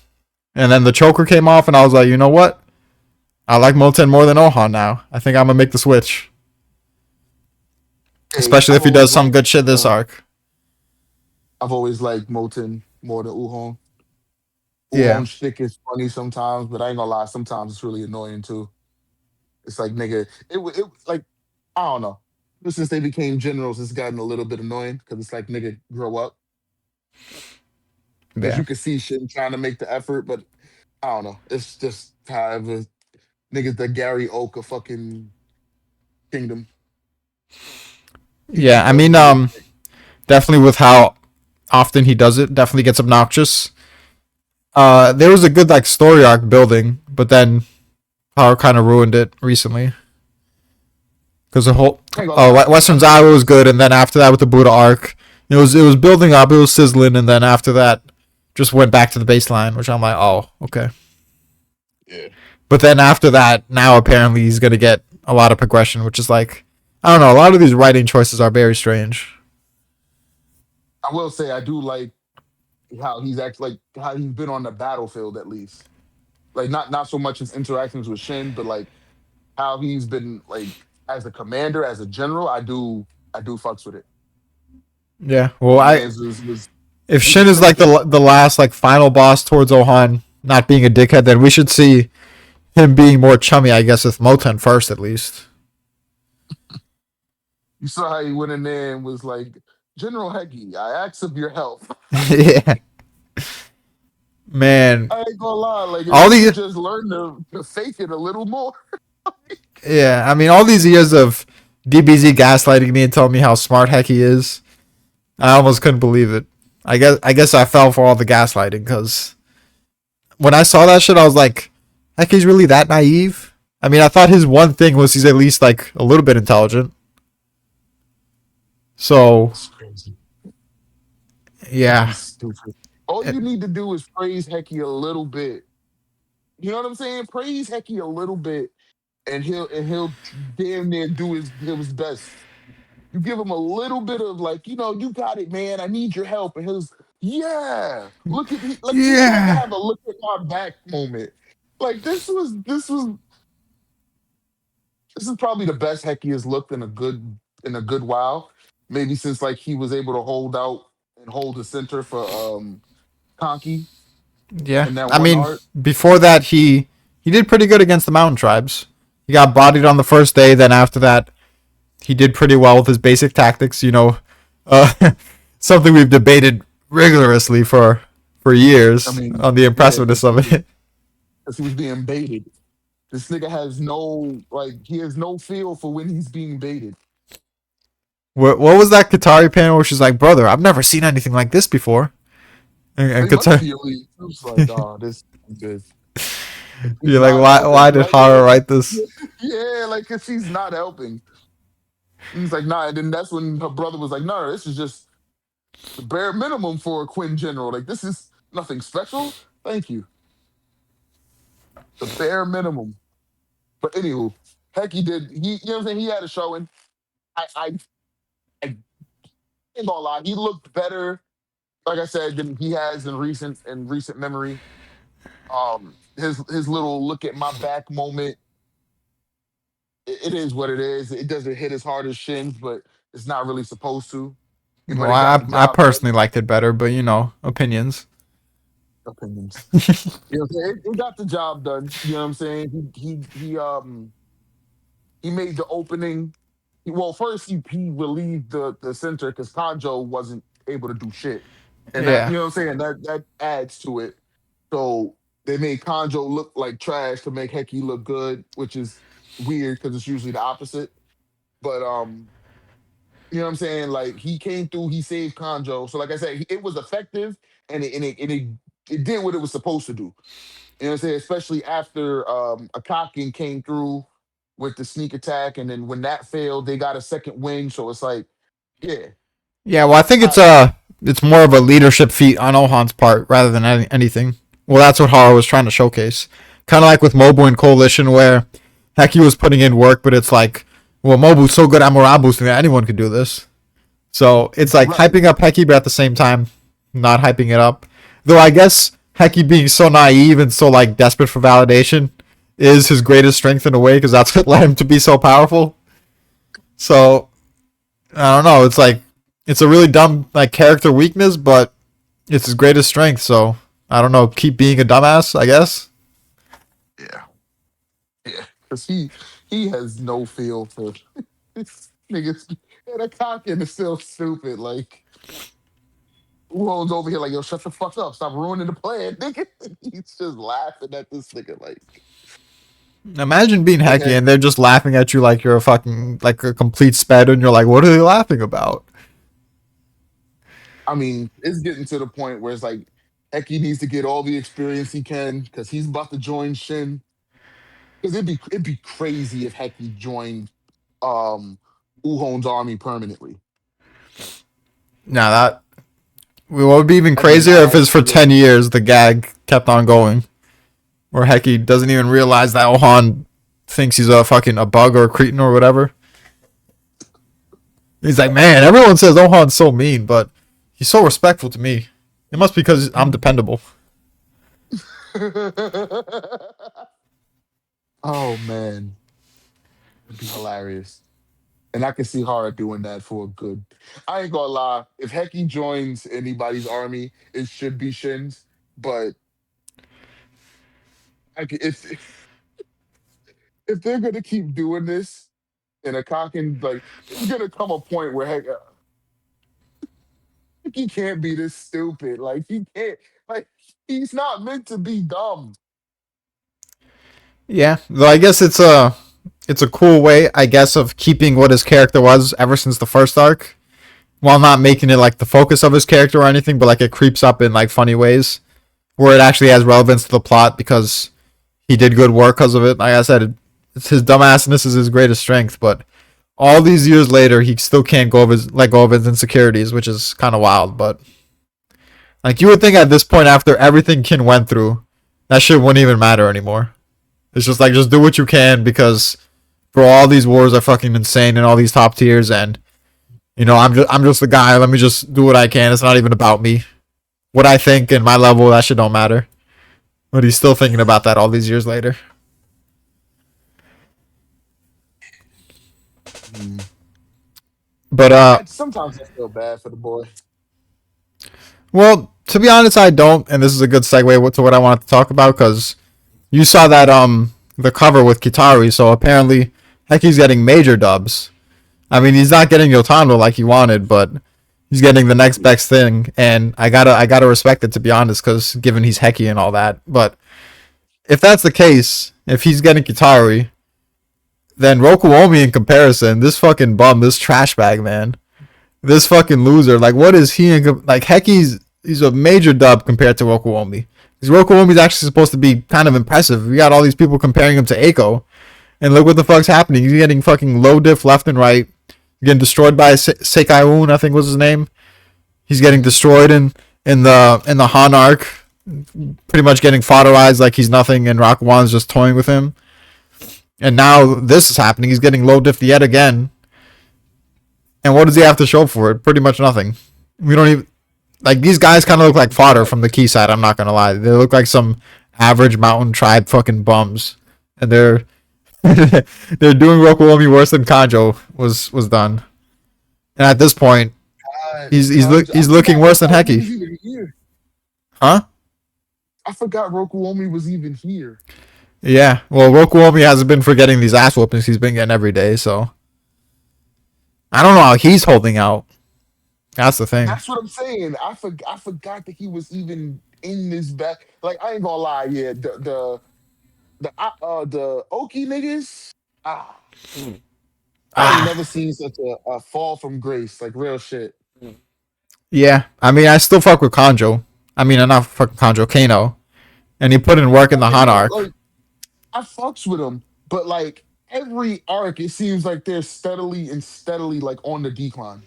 And then the choker came off, and I was like, you know what? I like Moten more than Ouhon now. I think I'm gonna make the switch, hey, especially if he does some good shit this arc. I've always liked mouten more than Uhon. Yeah, Uhon's shtick is funny sometimes, but I ain't gonna lie, sometimes it's really annoying too. It's like nigga, it like I don't know. But since they became generals, it's gotten a little bit annoying because it's like nigga, grow up. Because yeah, you can see Shin trying to make the effort, but I don't know. It's just however niggas the Gary Oak of fucking kingdom. He yeah. just I does mean, weird shit. definitely with how often he does it, definitely gets obnoxious. There was a good like story arc building, but then Power kind of ruined it recently because the whole I ain't gonna lie. I Western's think Iowa was it's good, and then after that with the Buddha arc, it was building up, it was sizzling, and then after that, just went back to the baseline, which I'm like, oh, okay. yeah. But then after that, now apparently he's gonna get a lot of progression, which is like, I don't know, a lot of these writing choices are very strange. I will say I do like how he's actually like how he's been on the battlefield at least. Like not so much his interactions with Shin, but like how he's been like as a commander, as a general. I do fucks with it. Yeah. Well, My I man's was if he Shin just is like finished his the last like final boss towards Ouhon not being a dickhead, then we should see him being more chummy, I guess, with Moten first at least. you saw how he went in there and was like, General Heki, I ask of your help. Yeah, man. I ain't gonna lie, like if All he could the just learn to fake it a little more. Yeah, I mean, all these years of DBZ gaslighting me and telling me how smart Hecky is, I almost couldn't believe it. I guess I fell for all the gaslighting because when I saw that shit, I was like, Hecky's really that naive? I mean, I thought his one thing was he's at least like a little bit intelligent. So It's crazy. yeah, He's stupid. All you need to do is praise Heki a little bit. You know what I'm saying? Praise Heki a little bit, and he'll damn near do his best. You give him a little bit of like, you got it, man. I need your help, and he'll, yeah. Look at like he had to yeah, have a look at my back moment. Like this is probably the best Heki has looked in a good while. Maybe since like he was able to hold out and hold the center for Conky yeah. in that I one mean, art. before that, he did pretty good against the mountain tribes. He got bodied on the first day. Then after that, he did pretty well with his basic tactics. Uh, something we've debated rigorously for I years mean, on the yeah, impressiveness of it. because he was being baited. This nigga has he has no feel for when he's being baited. What was that Qatari panel where she's like, "Brother, I've never seen anything like this before." And They must Qatari, be elite. I was like, oh, this is good. He's you're like, not why helping. did Like, yeah, Hara write this? yeah, like, cause she's not helping. He's like, nah. And then that's when her brother was like, no, this is just the bare minimum for a Quinn general. Like, this is nothing special. Thank you. The bare minimum. But anywho, heck, he did. You know what I'm saying? He had a showing. I ain't gonna lie. He looked better, like I said, than he has in recent memory. His little look at my back moment, it is what it is. It doesn't hit as hard as Shin's, but it's not really supposed to. Well, But it got the I job done. personally liked it better, but you know, opinions. Opinions. You know what I'm saying? It got the job done. You know what I'm saying? He made the opening. Well, first he relieved the center because Kanjou wasn't able to do shit, and that, Yeah. you know what I'm saying, that adds to it. So they made Kanjou look like trash to make Heki look good, which is weird because it's usually the opposite. But you know what I'm saying? Like he came through, he saved Kanjou. So like I said, it was effective and it did what it was supposed to do. You know what I'm saying? Especially after Akakin came through with the sneak attack, and then when that failed, they got a second win. So it's like, yeah, Yeah, well, I think I, it's more of a leadership feat on Ohon's part rather than anything. Well, that's what Hara was trying to showcase. Kind of like with Mobu and Coalition, where Heki was putting in work, but it's like, well, Mobu's so good at morale boosting that anyone could do this. So it's like right. hyping up Heki, but at the same time, not hyping it up. Though I guess Heki being so naive and so like desperate for validation is his greatest strength in a way, because that's what led him to be so powerful. So I don't know. It's like it's a really dumb like character weakness, but it's his greatest strength. So I don't know. Keep being a dumbass, I guess. Yeah, yeah, because he has no feel for niggas. And Akakin is still stupid. Like, Uho's over here like, yo, shut the fuck up, stop ruining the plan, nigga. He's just laughing at this nigga like, Imagine being Heki okay. and they're just laughing at you like you're a fucking like a complete sped, and you're like, what are they laughing about? I mean, it's getting to the point where it's like Eki needs to get all the experience he can because he's about to join Shin. Because it'd be crazy if Heki joined um Uhon's army permanently. Now that what would be even That'd be crazier if mad it's for lit. 10 years the gag kept on going, where Heki doesn't even realize that Ohan thinks he's a fucking a bug or a cretin or whatever. He's like, man, everyone says Ohan's so mean, but he's so respectful to me. It must be because I'm dependable. Oh man, it'd be hilarious. And I can see Hara doing that for a good. I ain't gonna lie. If Heki joins anybody's army, it should be Shin's. But if they're gonna keep doing this, and a cocking like, it's gonna come a point where he can't be this stupid. Like he can't. Like he's not meant to be dumb. Yeah, though I guess it's a cool way, I guess, of keeping what his character was ever since the first arc, while not making it like the focus of his character or anything, but like it creeps up in like funny ways where it actually has relevance to the plot because he did good work because of it. Like I said, it's his dumbassness is his greatest strength, but all these years later, he still can't let go of his insecurities, which is kind of wild. But like you would think at this point, after everything Kin went through, that shit wouldn't even matter anymore. It's just like just do what you can because bro, all these wars are fucking insane and all these top tiers, and you know I'm just the guy. Let me just do what I can. It's not even about me. What I think and my level, that shit don't matter. But he's still thinking about that all these years later. Mm. But Sometimes I feel bad for the boy. well, to be honest, I don't, and this is a good segue to what I wanted to talk about because you saw that the cover with Kitari, so apparently Heki's getting major dubs. I mean, he's not getting Yotanwa like he wanted, but he's getting the next best thing, and I gotta respect it, to be honest, because given he's Heki and all that. But if that's the case, if he's getting Kitari, then Rokuomi in comparison, this fucking bum, this trash bag man, this fucking loser, like what is he in like he's a major dub compared to Rokuomi. Because Rokuomi's actually supposed to be kind of impressive. We got all these people comparing him to Eiko, and look what the fuck's happening. He's getting fucking low diff left and right. Getting destroyed by Sekai-un, I think was his name. He's getting destroyed in the Han arc, pretty much getting fodderized like he's nothing, and Rakuwan's just toying with him. And now this is happening. He's getting low diff yet again. And what does he have to show for it? Pretty much nothing. We don't even like these guys kind of look like fodder from the key side. I'm not gonna lie. They look like some average mountain tribe fucking bums, and they're they're doing Rokuomi worse than Kanjo was done. And at this point, I he's looking forgot worse than Rokuomi Heki, was even here. huh? I forgot Rokuomi was even here. Yeah. Well, Rokuomi hasn't been forgetting these ass whoopings he's been getting every day, so I don't know how he's holding out. That's the thing. That's what I'm saying. I forgot that he was even in this back. Like I ain't gonna lie, yeah. The Oki niggas. Ah, I ain't Ah. never seen such a fall from grace. Like real shit. Yeah. I mean, I still fuck with Kanjo. I mean, I'm not fucking Kanjo, Kano. And he put in work in the Yeah, Han no, arc. like I fucks with them, but like every arc, it seems like they're steadily like on the decline.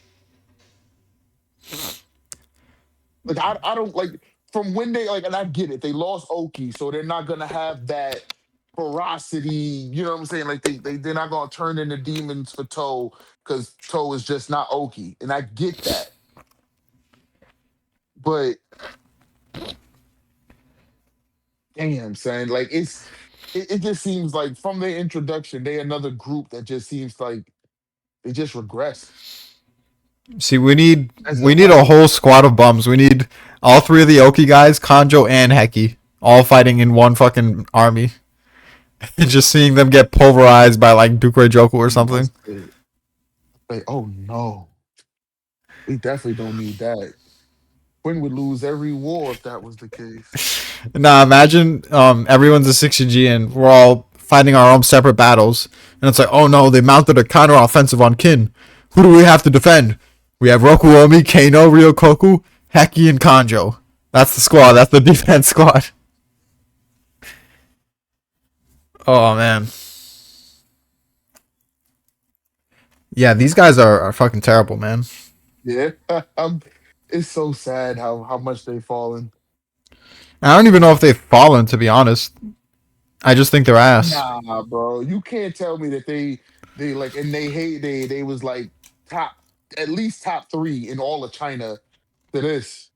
Like I don't like from when they like, and I get it. They lost Oki, so they're not gonna have that ferocity. You know what I'm saying? Like they're not gonna turn into demons for Toe because Toe is just not Oki, and I get that. But damn, son, like it just seems like from their introduction, they another group that just seems like they just regress See, as we a need a level. whole squad of bums. We need all three of the Oki guys, Kanjo and Heki, all fighting in one fucking army. And just seeing them get pulverized by like Dukure Joku or something. That's it. Like, oh no, we definitely don't need that. Quinn would lose every war if that was the case. Now imagine everyone's a 60G and we're all fighting our own separate battles. And it's like, oh no, they mounted a counter offensive on Kin. Who do we have to defend? We have Rokuomi, Kano, Ryokoku, Heki, and Kanjo. That's the squad. That's the defense squad. Oh man. Yeah, these guys are fucking terrible, man. Yeah, it's so sad how much they've fallen. I don't even know if they've fallen, to be honest. I just think they're ass. Nah, bro, you can't tell me that they like and they hate they was like top at least top three in all of China to this.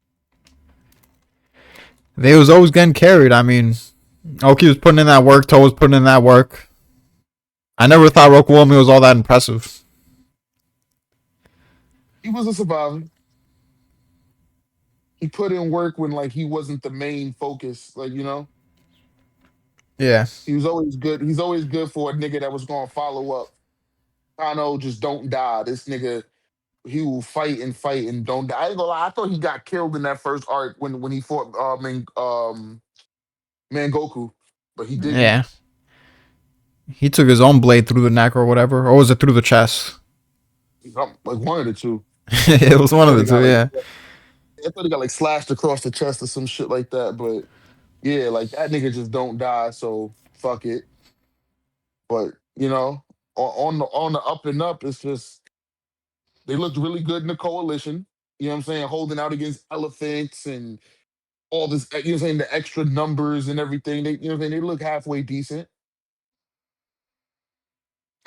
They was always getting carried. I mean, Oki was putting in that work. Toe was putting in that work. I never thought Rokuomi was all that impressive. He was a survivor. He put in work when like he wasn't the main focus. Like Yeah. he was always good. He's always good for a nigga that was gonna follow up. Kano just don't die. This nigga he will fight and don't die. I ain't gonna lie, I thought he got killed in that first arc when he fought Mangoku, but he didn't. Yeah. He took his own blade through the neck or whatever. Or was it through the chest? He got, like one of the two. It was I one of thought the he got two, like yeah. I thought he got like slashed across the chest or some shit like that. But yeah, like that nigga just don't die, so fuck it. But on the up and up, it's just they looked really good in the coalition. You know what I'm saying? Holding out against elephants and all this, you know what I'm saying, the extra numbers and everything. They, you know what I'm saying, they look halfway decent.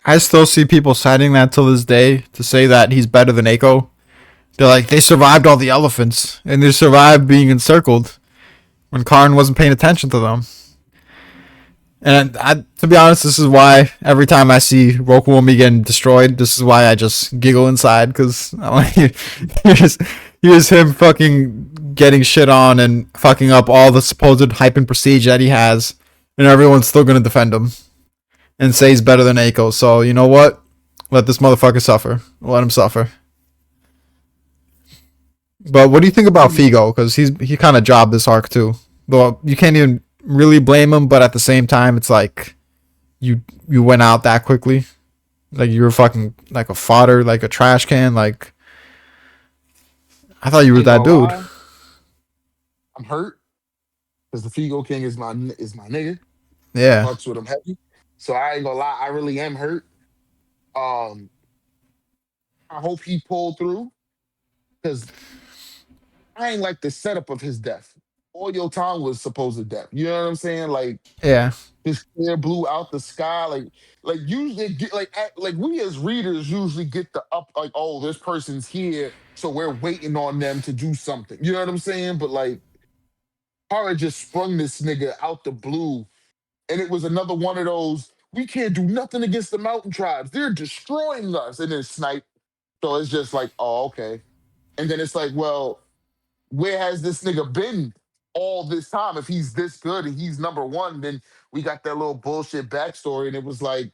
I still see people citing that till this day to say that he's better than Aiko. They're like, they survived all the elephants and they survived being encircled when Karn wasn't paying attention to them. And to be honest, this is why every time I see Rokuomi getting destroyed, this is why I just giggle inside because here's, here's him fucking getting shit on and fucking up all the supposed hype and prestige that he has, and everyone's still gonna defend him and say he's better than Aiko. So you know what? Let this motherfucker suffer. Let him suffer. But what do you think about Figo? Because he kind of jobbed this arc too. Well, you can't even really blame him, but at the same time, it's like you went out that quickly. Like you were fucking like a fodder, like a trash can. Like I thought you I were ain't that gonna dude. lie, I'm hurt because the Figo King is my nigga. Yeah, Fucks with him heavy. So I ain't gonna lie, I really am hurt. Um, I hope he pulled through because I ain't like the setup of his death. All your time was supposed death. You know what I'm saying? Like yeah. this clear blue out the sky. Like usually get like we as readers usually get the up like, oh, this person's here, so we're waiting on them to do something. You know what I'm saying? But like Hara just sprung this nigga out the blue, and it was another one of those. We can't do nothing against the mountain tribes. They're destroying us. And then snipe. So it's just like, oh, okay. And then it's like, well, where has this nigga been all this time? If he's this good and he's number one, then we got that little bullshit backstory, and it was like,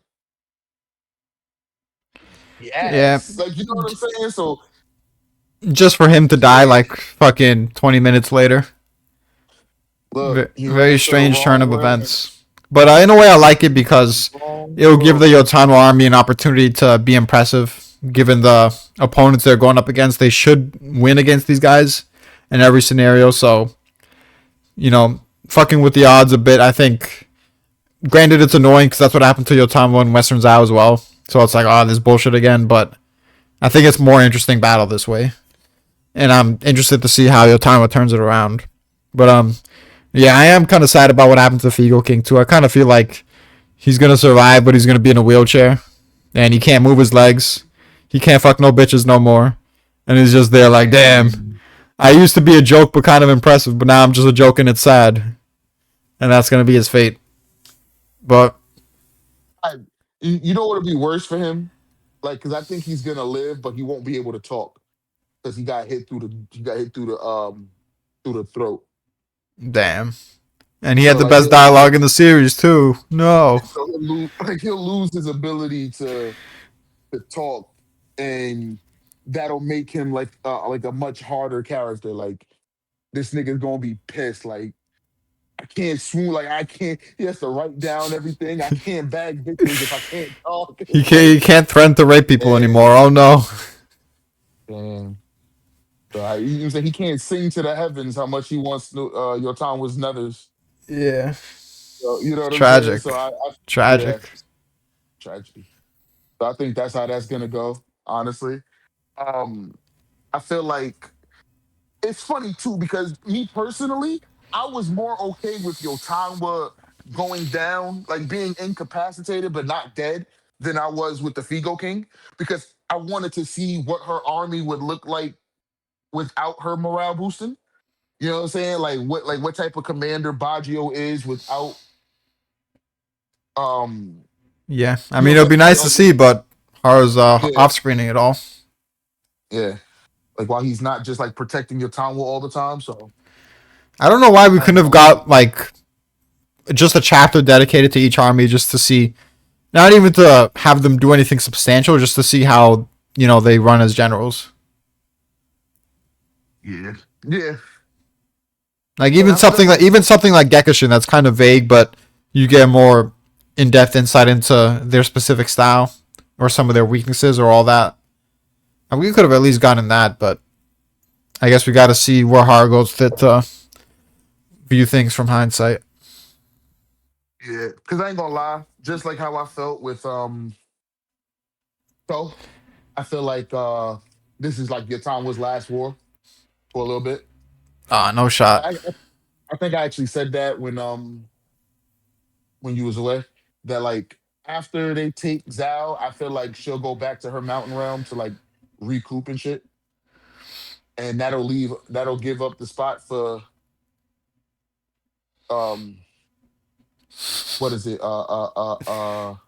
Yeah, yes, like you know what I'm saying. So just for him to die yeah, like fucking 20 minutes later. look, he Very ran to the strange turn wrong of ring, events. But in a way, I like it because wrong it'll give the road. Yotanwa army an opportunity to be impressive. Given the opponents they're going up against, they should win against these guys in every scenario. So, fucking with the odds a bit, I think. Granted, it's annoying because that's what happened to Yotanwa and Western Zhao as well. So it's like, oh, this bullshit again. But I think it's more interesting battle this way. And I'm interested to see how Yotanwa turns it around. But yeah, I am kind of sad about what happened to Figo King too. I kind of feel like he's gonna survive, but he's gonna be in a wheelchair, and he can't move his legs. He can't fuck no bitches no more, and he's just there like, damn. I used to be a joke, but kind of impressive, but now I'm just a joke and it's sad, and that's gonna be his fate. But I, you know what would be worse for him? Like, because I think he's gonna live, but he won't be able to talk because he got hit through the throat. damn, and he had So the like best dialogue in the series too. No, so he'll lose, like he'll lose his ability to talk, and that'll make him like a much harder character. Like this nigga's gonna be pissed. Like I can't swoon. Like I can't. He has to write down everything. I can't bag bitches if I can't talk. he It's can't. like, He can't threaten to rape people yeah, anymore. Oh no. damn. So you say he can't sing to the heavens how much he wants your time was nethers. Yeah, So, you know what I'm saying? So tragic, yeah, tragic. tragedy. So I think that's how that's gonna go. Honestly, um, I feel like it's funny too because me personally, I was more okay with Yotanwa going down, like being incapacitated but not dead, than I was with the Figo King because I wanted to see what her army would look like without her morale boosting. You know what I'm saying? Like what type of commander Baggio is without um Yeah, I you mean know it'll be nice to like see, but Haru's yeah, off screening it all. yeah. Like while he's not just like protecting your town all the time. So I don't know why we I ain't couldn't have gonna lie. got like just a chapter dedicated to each army just to see, not even to have them do anything substantial, just to see how they run as generals. Yeah. Yeah. Like But even something like Gekishin that's kind of vague, but you get more in depth insight into their specific style or some of their weaknesses or all that. And we could have at least gotten that, but I guess we got to see where Haru goes to view things from hindsight. yeah, because I ain't gonna lie, just like how I felt with so I feel like this is like your time was last war for a little bit. Ah, no shot. I think I actually said that when you was away. That like after they take Zhao, I feel like she'll go back to her mountain realm to like recoup and shit. And that'll give up the spot for um what is it? Kyoukai.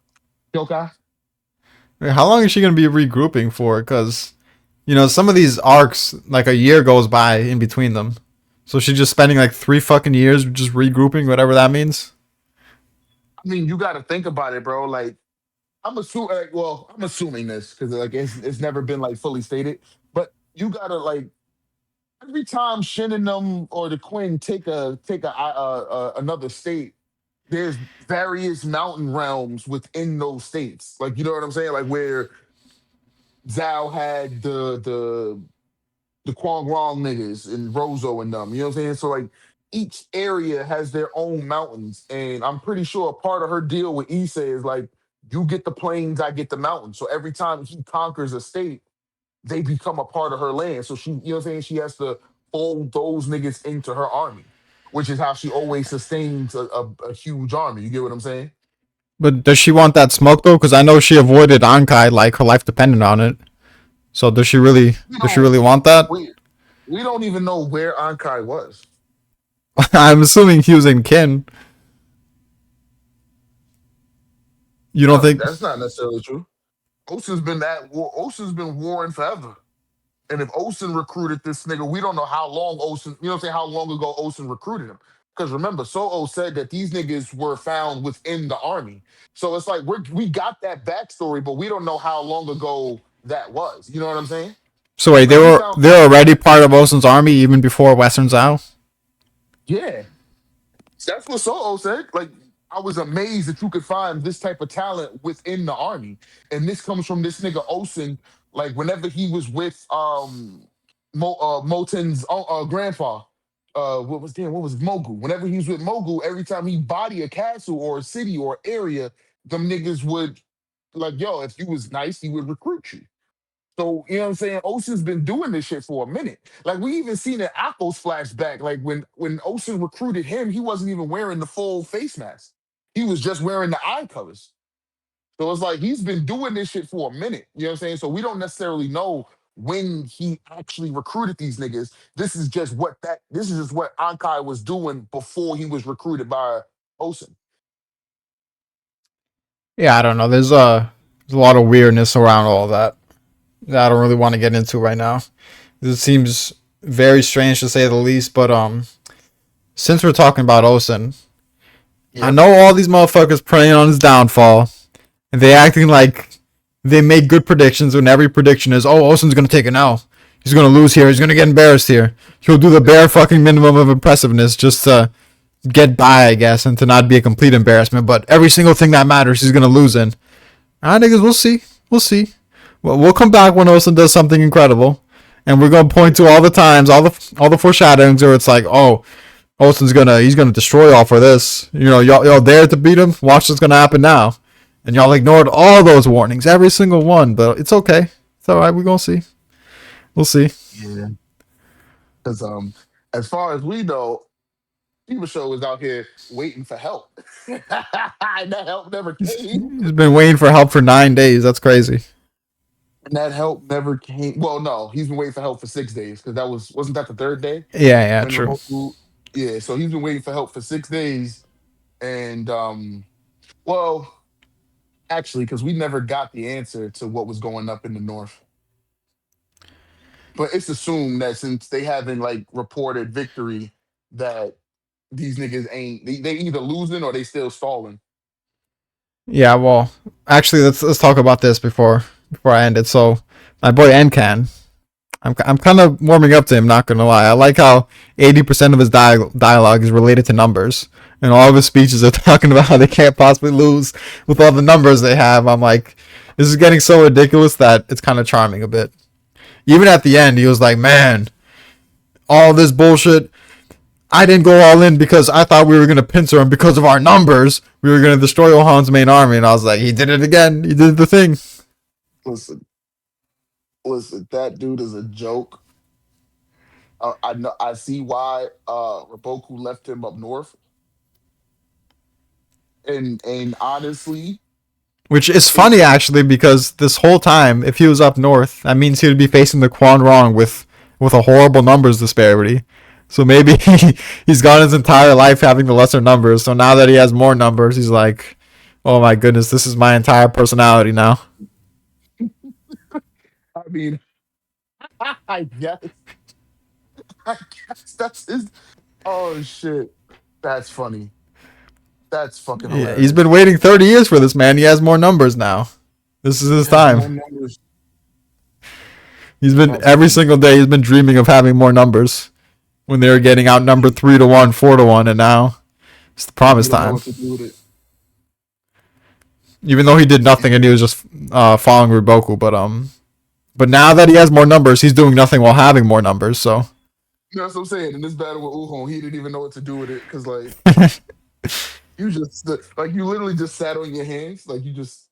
Wait, how long is she gonna be regrouping for? Because some of these arcs, like a year goes by in between them. So she's just spending like 3 fucking years just regrouping, whatever that means. I mean, you got to think about it, bro. Like, I'm assuming this because like it's never been like fully stated, but you gotta like every time Shin and them or the Queen take another state, there's various mountain realms within those states. Like, you know what I'm saying? Like where Zhao had the Kwang Rong niggas and Rozo and them. You know what I'm saying? So like each area has their own mountains, and I'm pretty sure a part of her deal with Issa is like you get the plains, I get the mountains. So every time he conquers a state, they become a part of her land. So she, you know what I'm saying? She has to fold those niggas into her army, which is how she always sustains a huge army. You get what I'm saying? But does she want that smoke though? Because I know she avoided Ankai, like her life depended on it. So does she really? You Does she know, really want that? we we don't even know where Ankai was. I'm assuming he was in kin. You don't No, think? that's not necessarily true. Ocean's been at war. Ocean's been warring forever. And if Ocean recruited this nigga, we don't know how long Ocean, you know what I'm saying, how long ago Ocean recruited him. Because remember, Soho said that these niggas were found within the army. So it's like we got that backstory, but we don't know how long ago that was. You know what I'm saying? So wait, Like we found, they were already part of Osun's army even before Western Zhao. yeah, that's what Soho said. Like I was amazed that you could find this type of talent within the army, and this comes from this nigga Osen. Like whenever he was with Mouten's grandpa, what was it, Mogu? Whenever he was with Mogu, every time he body a castle or a city or area, them niggas would like, yo, if you was nice, he would recruit you. So, you know what I'm saying? Ocean's been doing this shit for a minute. Like we even seen an Apple's flashback. Like when Ocean recruited him, he wasn't even wearing the full face mask. He was just wearing the eye colors. So it's like he's been doing this shit for a minute. You know what I'm saying? So we don't necessarily know when he actually recruited these niggas. This is just what Ankai was doing before he was recruited by Ocean. Yeah, I don't know. There's a lot of weirdness around all that that I don't really want to get into right now. This seems very strange to say the least. But since we're talking about Osun, I Yep. know all these motherfuckers preying on his downfall, and they acting like they make good predictions when every prediction is, oh, Osun's gonna take an L. He's gonna lose here. He's gonna get embarrassed here. He'll do the bare fucking minimum of impressiveness just to get by, I guess, and to not be a complete embarrassment. But every single thing that matters, he's gonna lose in. Alright, niggas, we'll see. We'll see. Well, we'll come back when Osun does something incredible, and we're gonna point to all the times, all the foreshadowings where it's like, oh, Osun's he's gonna destroy y'all for this. You know, y'all dare to beat him. Watch what's gonna happen now, and y'all ignored all those warnings, every single one. But it's okay. It's all right. We're gonna see. We'll see. Yeah. Because as far as we know, People Show was out here waiting for help. And that help never came. He's been waiting for help for 9 days. That's crazy. And that help never came. Well, no, he's been waiting for help for 6 days because that wasn't that the third day Yeah, yeah, when true. Riboku. Yeah, so he's been waiting for help for 6 days, and well, actually, because we never got the answer to what was going up in the north. But it's assumed that since they haven't like reported victory, that these niggas ain't they either losing or they still stalling. Yeah, well, actually, let's talk about this before I end it. So, my boy Ncan, I'm kind of warming up to him. Not gonna lie, I like how 80% of his dialogue is related to numbers, and all of his speeches are talking about how they can't possibly lose with all the numbers they have. I'm like, this is getting so ridiculous that it's kind of charming a bit. Even at the end, he was like, "Man, all this bullshit. I didn't go all in because I thought we were gonna pincer him because of our numbers. We were gonna destroy Ohon's main army." And I was like, "He did it again. He did the thing." Listen, listen, that dude is a joke. I know I see why Riboku left him up north, and honestly, Which is it funny actually because this whole time, if he was up north, that means he would be facing the Quan Rong with a horrible numbers disparity. So maybe he's gone his entire life having the lesser numbers. So now that he has more numbers, he's like, "Oh my goodness, this is my entire personality now." I mean, I guess I guess that's his. Oh shit, that's funny. That's fucking Yeah, he's been hilarious. waiting 30 years for this man. He has more numbers now. This is his Has time. more numbers. He's been That's every funny. single day. He's been dreaming of having more numbers when they were getting outnumbered 3-1, 4-1, and now it's the He promise don't know time. what to do with it. Even though he did nothing and he was just following Riboku, but now that he has more numbers, he's doing nothing while having more numbers. So That's what I'm saying. In this battle with Uhon, he didn't even know what to do with it because like you just like you literally just sat on your hands, like you just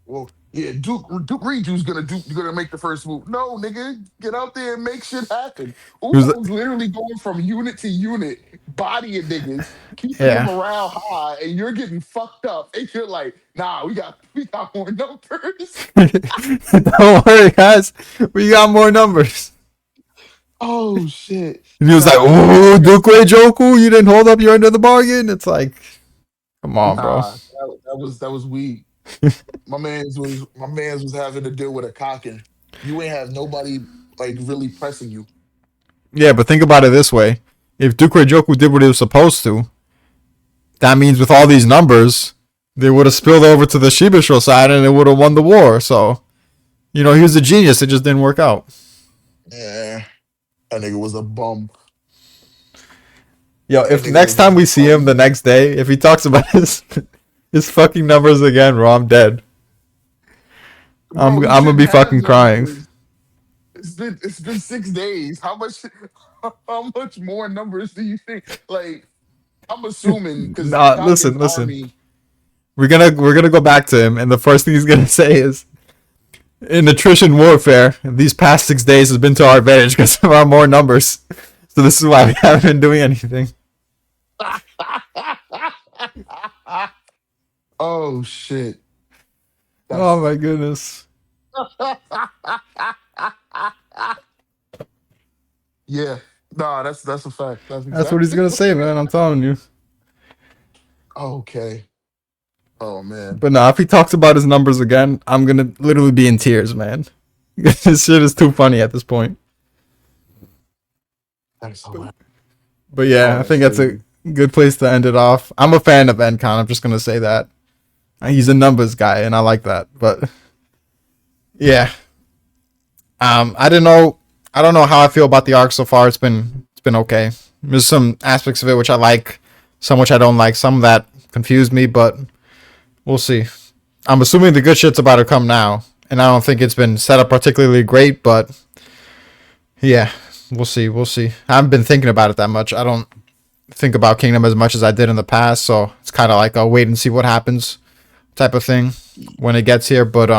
well, yeah, Duke Reju's gonna make the first move. No, nigga, get out there and make shit happen. he was, Uzo's literally going from unit to unit, bodying niggas, keeping their yeah. morale high, and you're getting fucked up. And you're like, nah, we got more numbers. Don't worry, guys. We got more numbers. Oh shit. And he was like, Nah, yeah, "Oh, like I Duque said, Joku, you didn't hold up your end of the bargain." It's like, come on, bro. nah, that was weak. My man's was having to deal with a cocker. You ain't have nobody like really pressing you. Yeah, but think about it this way: if Duque Joku did what he was supposed to, that means with all these numbers, they would have spilled over to the Shibasho side and it would have won the war. So, he was a genius. It just didn't work out. Yeah, that nigga was a bum. Yo, That if nigga next was a time we see him bum. the next day, if he talks about his fucking numbers again, bro, I'm dead. I'm Bro, he I'm gonna shouldn't be have fucking those crying. numbers. It's been 6 days. How much more numbers do you think? Like, I'm assuming because Nah, Kage's listen. army. We're gonna go back to him, and the first thing he's gonna say is, in attrition warfare, these past 6 days has been to our advantage because of our more numbers. So this is why we haven't been doing anything. Oh shit. Oh That's my goodness. yeah. Nah, that's a fact. That's That's what he's exactly gonna what say, he man. I'm is. telling you. Okay. Oh man. But no, if he talks about his numbers again, I'm gonna literally be in tears, man. This shit is too funny at this point. That's hilarious. But yeah, Oh, I that's think that's a crazy. good place to end it off. I'm a fan of Encon. I'm just gonna say that he's a numbers guy, and I like that. But yeah, I didn't know. I don't know how I feel about the arc so far. It's been okay. There's some aspects of it which I like, some which I don't like, some that confused me, but we'll see. I'm assuming the good shit's about to come now, and I don't think it's been set up particularly great, but yeah, we'll see. We'll see. I haven't been thinking about it that much. I don't think about Kingdom as much as I did in the past, so it's kind of like a wait and see what happens type of thing when it gets here. But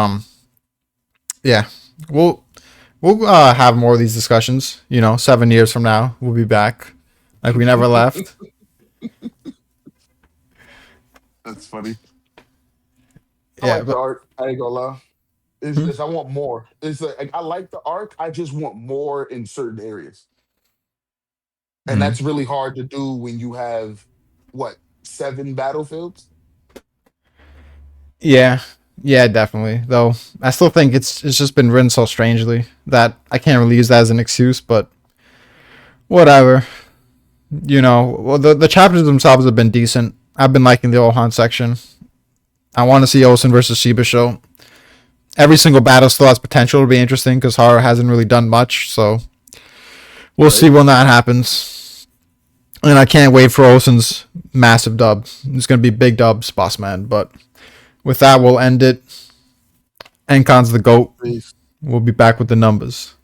yeah, we'll we'll have more of these discussions. 7 years from now, we'll be back like we never left. That's funny. I Yeah, like the but art. I ain't gonna lie. It's hmm? just I want more. It's like I like the arc. I just want more in certain areas, and Hmm. that's really hard to do when you have what 7 battlefields. Yeah, yeah, definitely. Though I still think it's just been written so strangely that I can't really use that as an excuse. But whatever. Well, the chapters themselves have been decent. I've been liking the ouhon section. I want to see Ousen versus Shibasho. Every single battle still has potential to be interesting because Hara hasn't really done much. So we'll see Right. when that happens. And I can't wait for Ousen's massive dub. It's going to be big dubs, boss man. But with that, we'll end it. Encon's the GOAT. Peace. We'll be back with the numbers.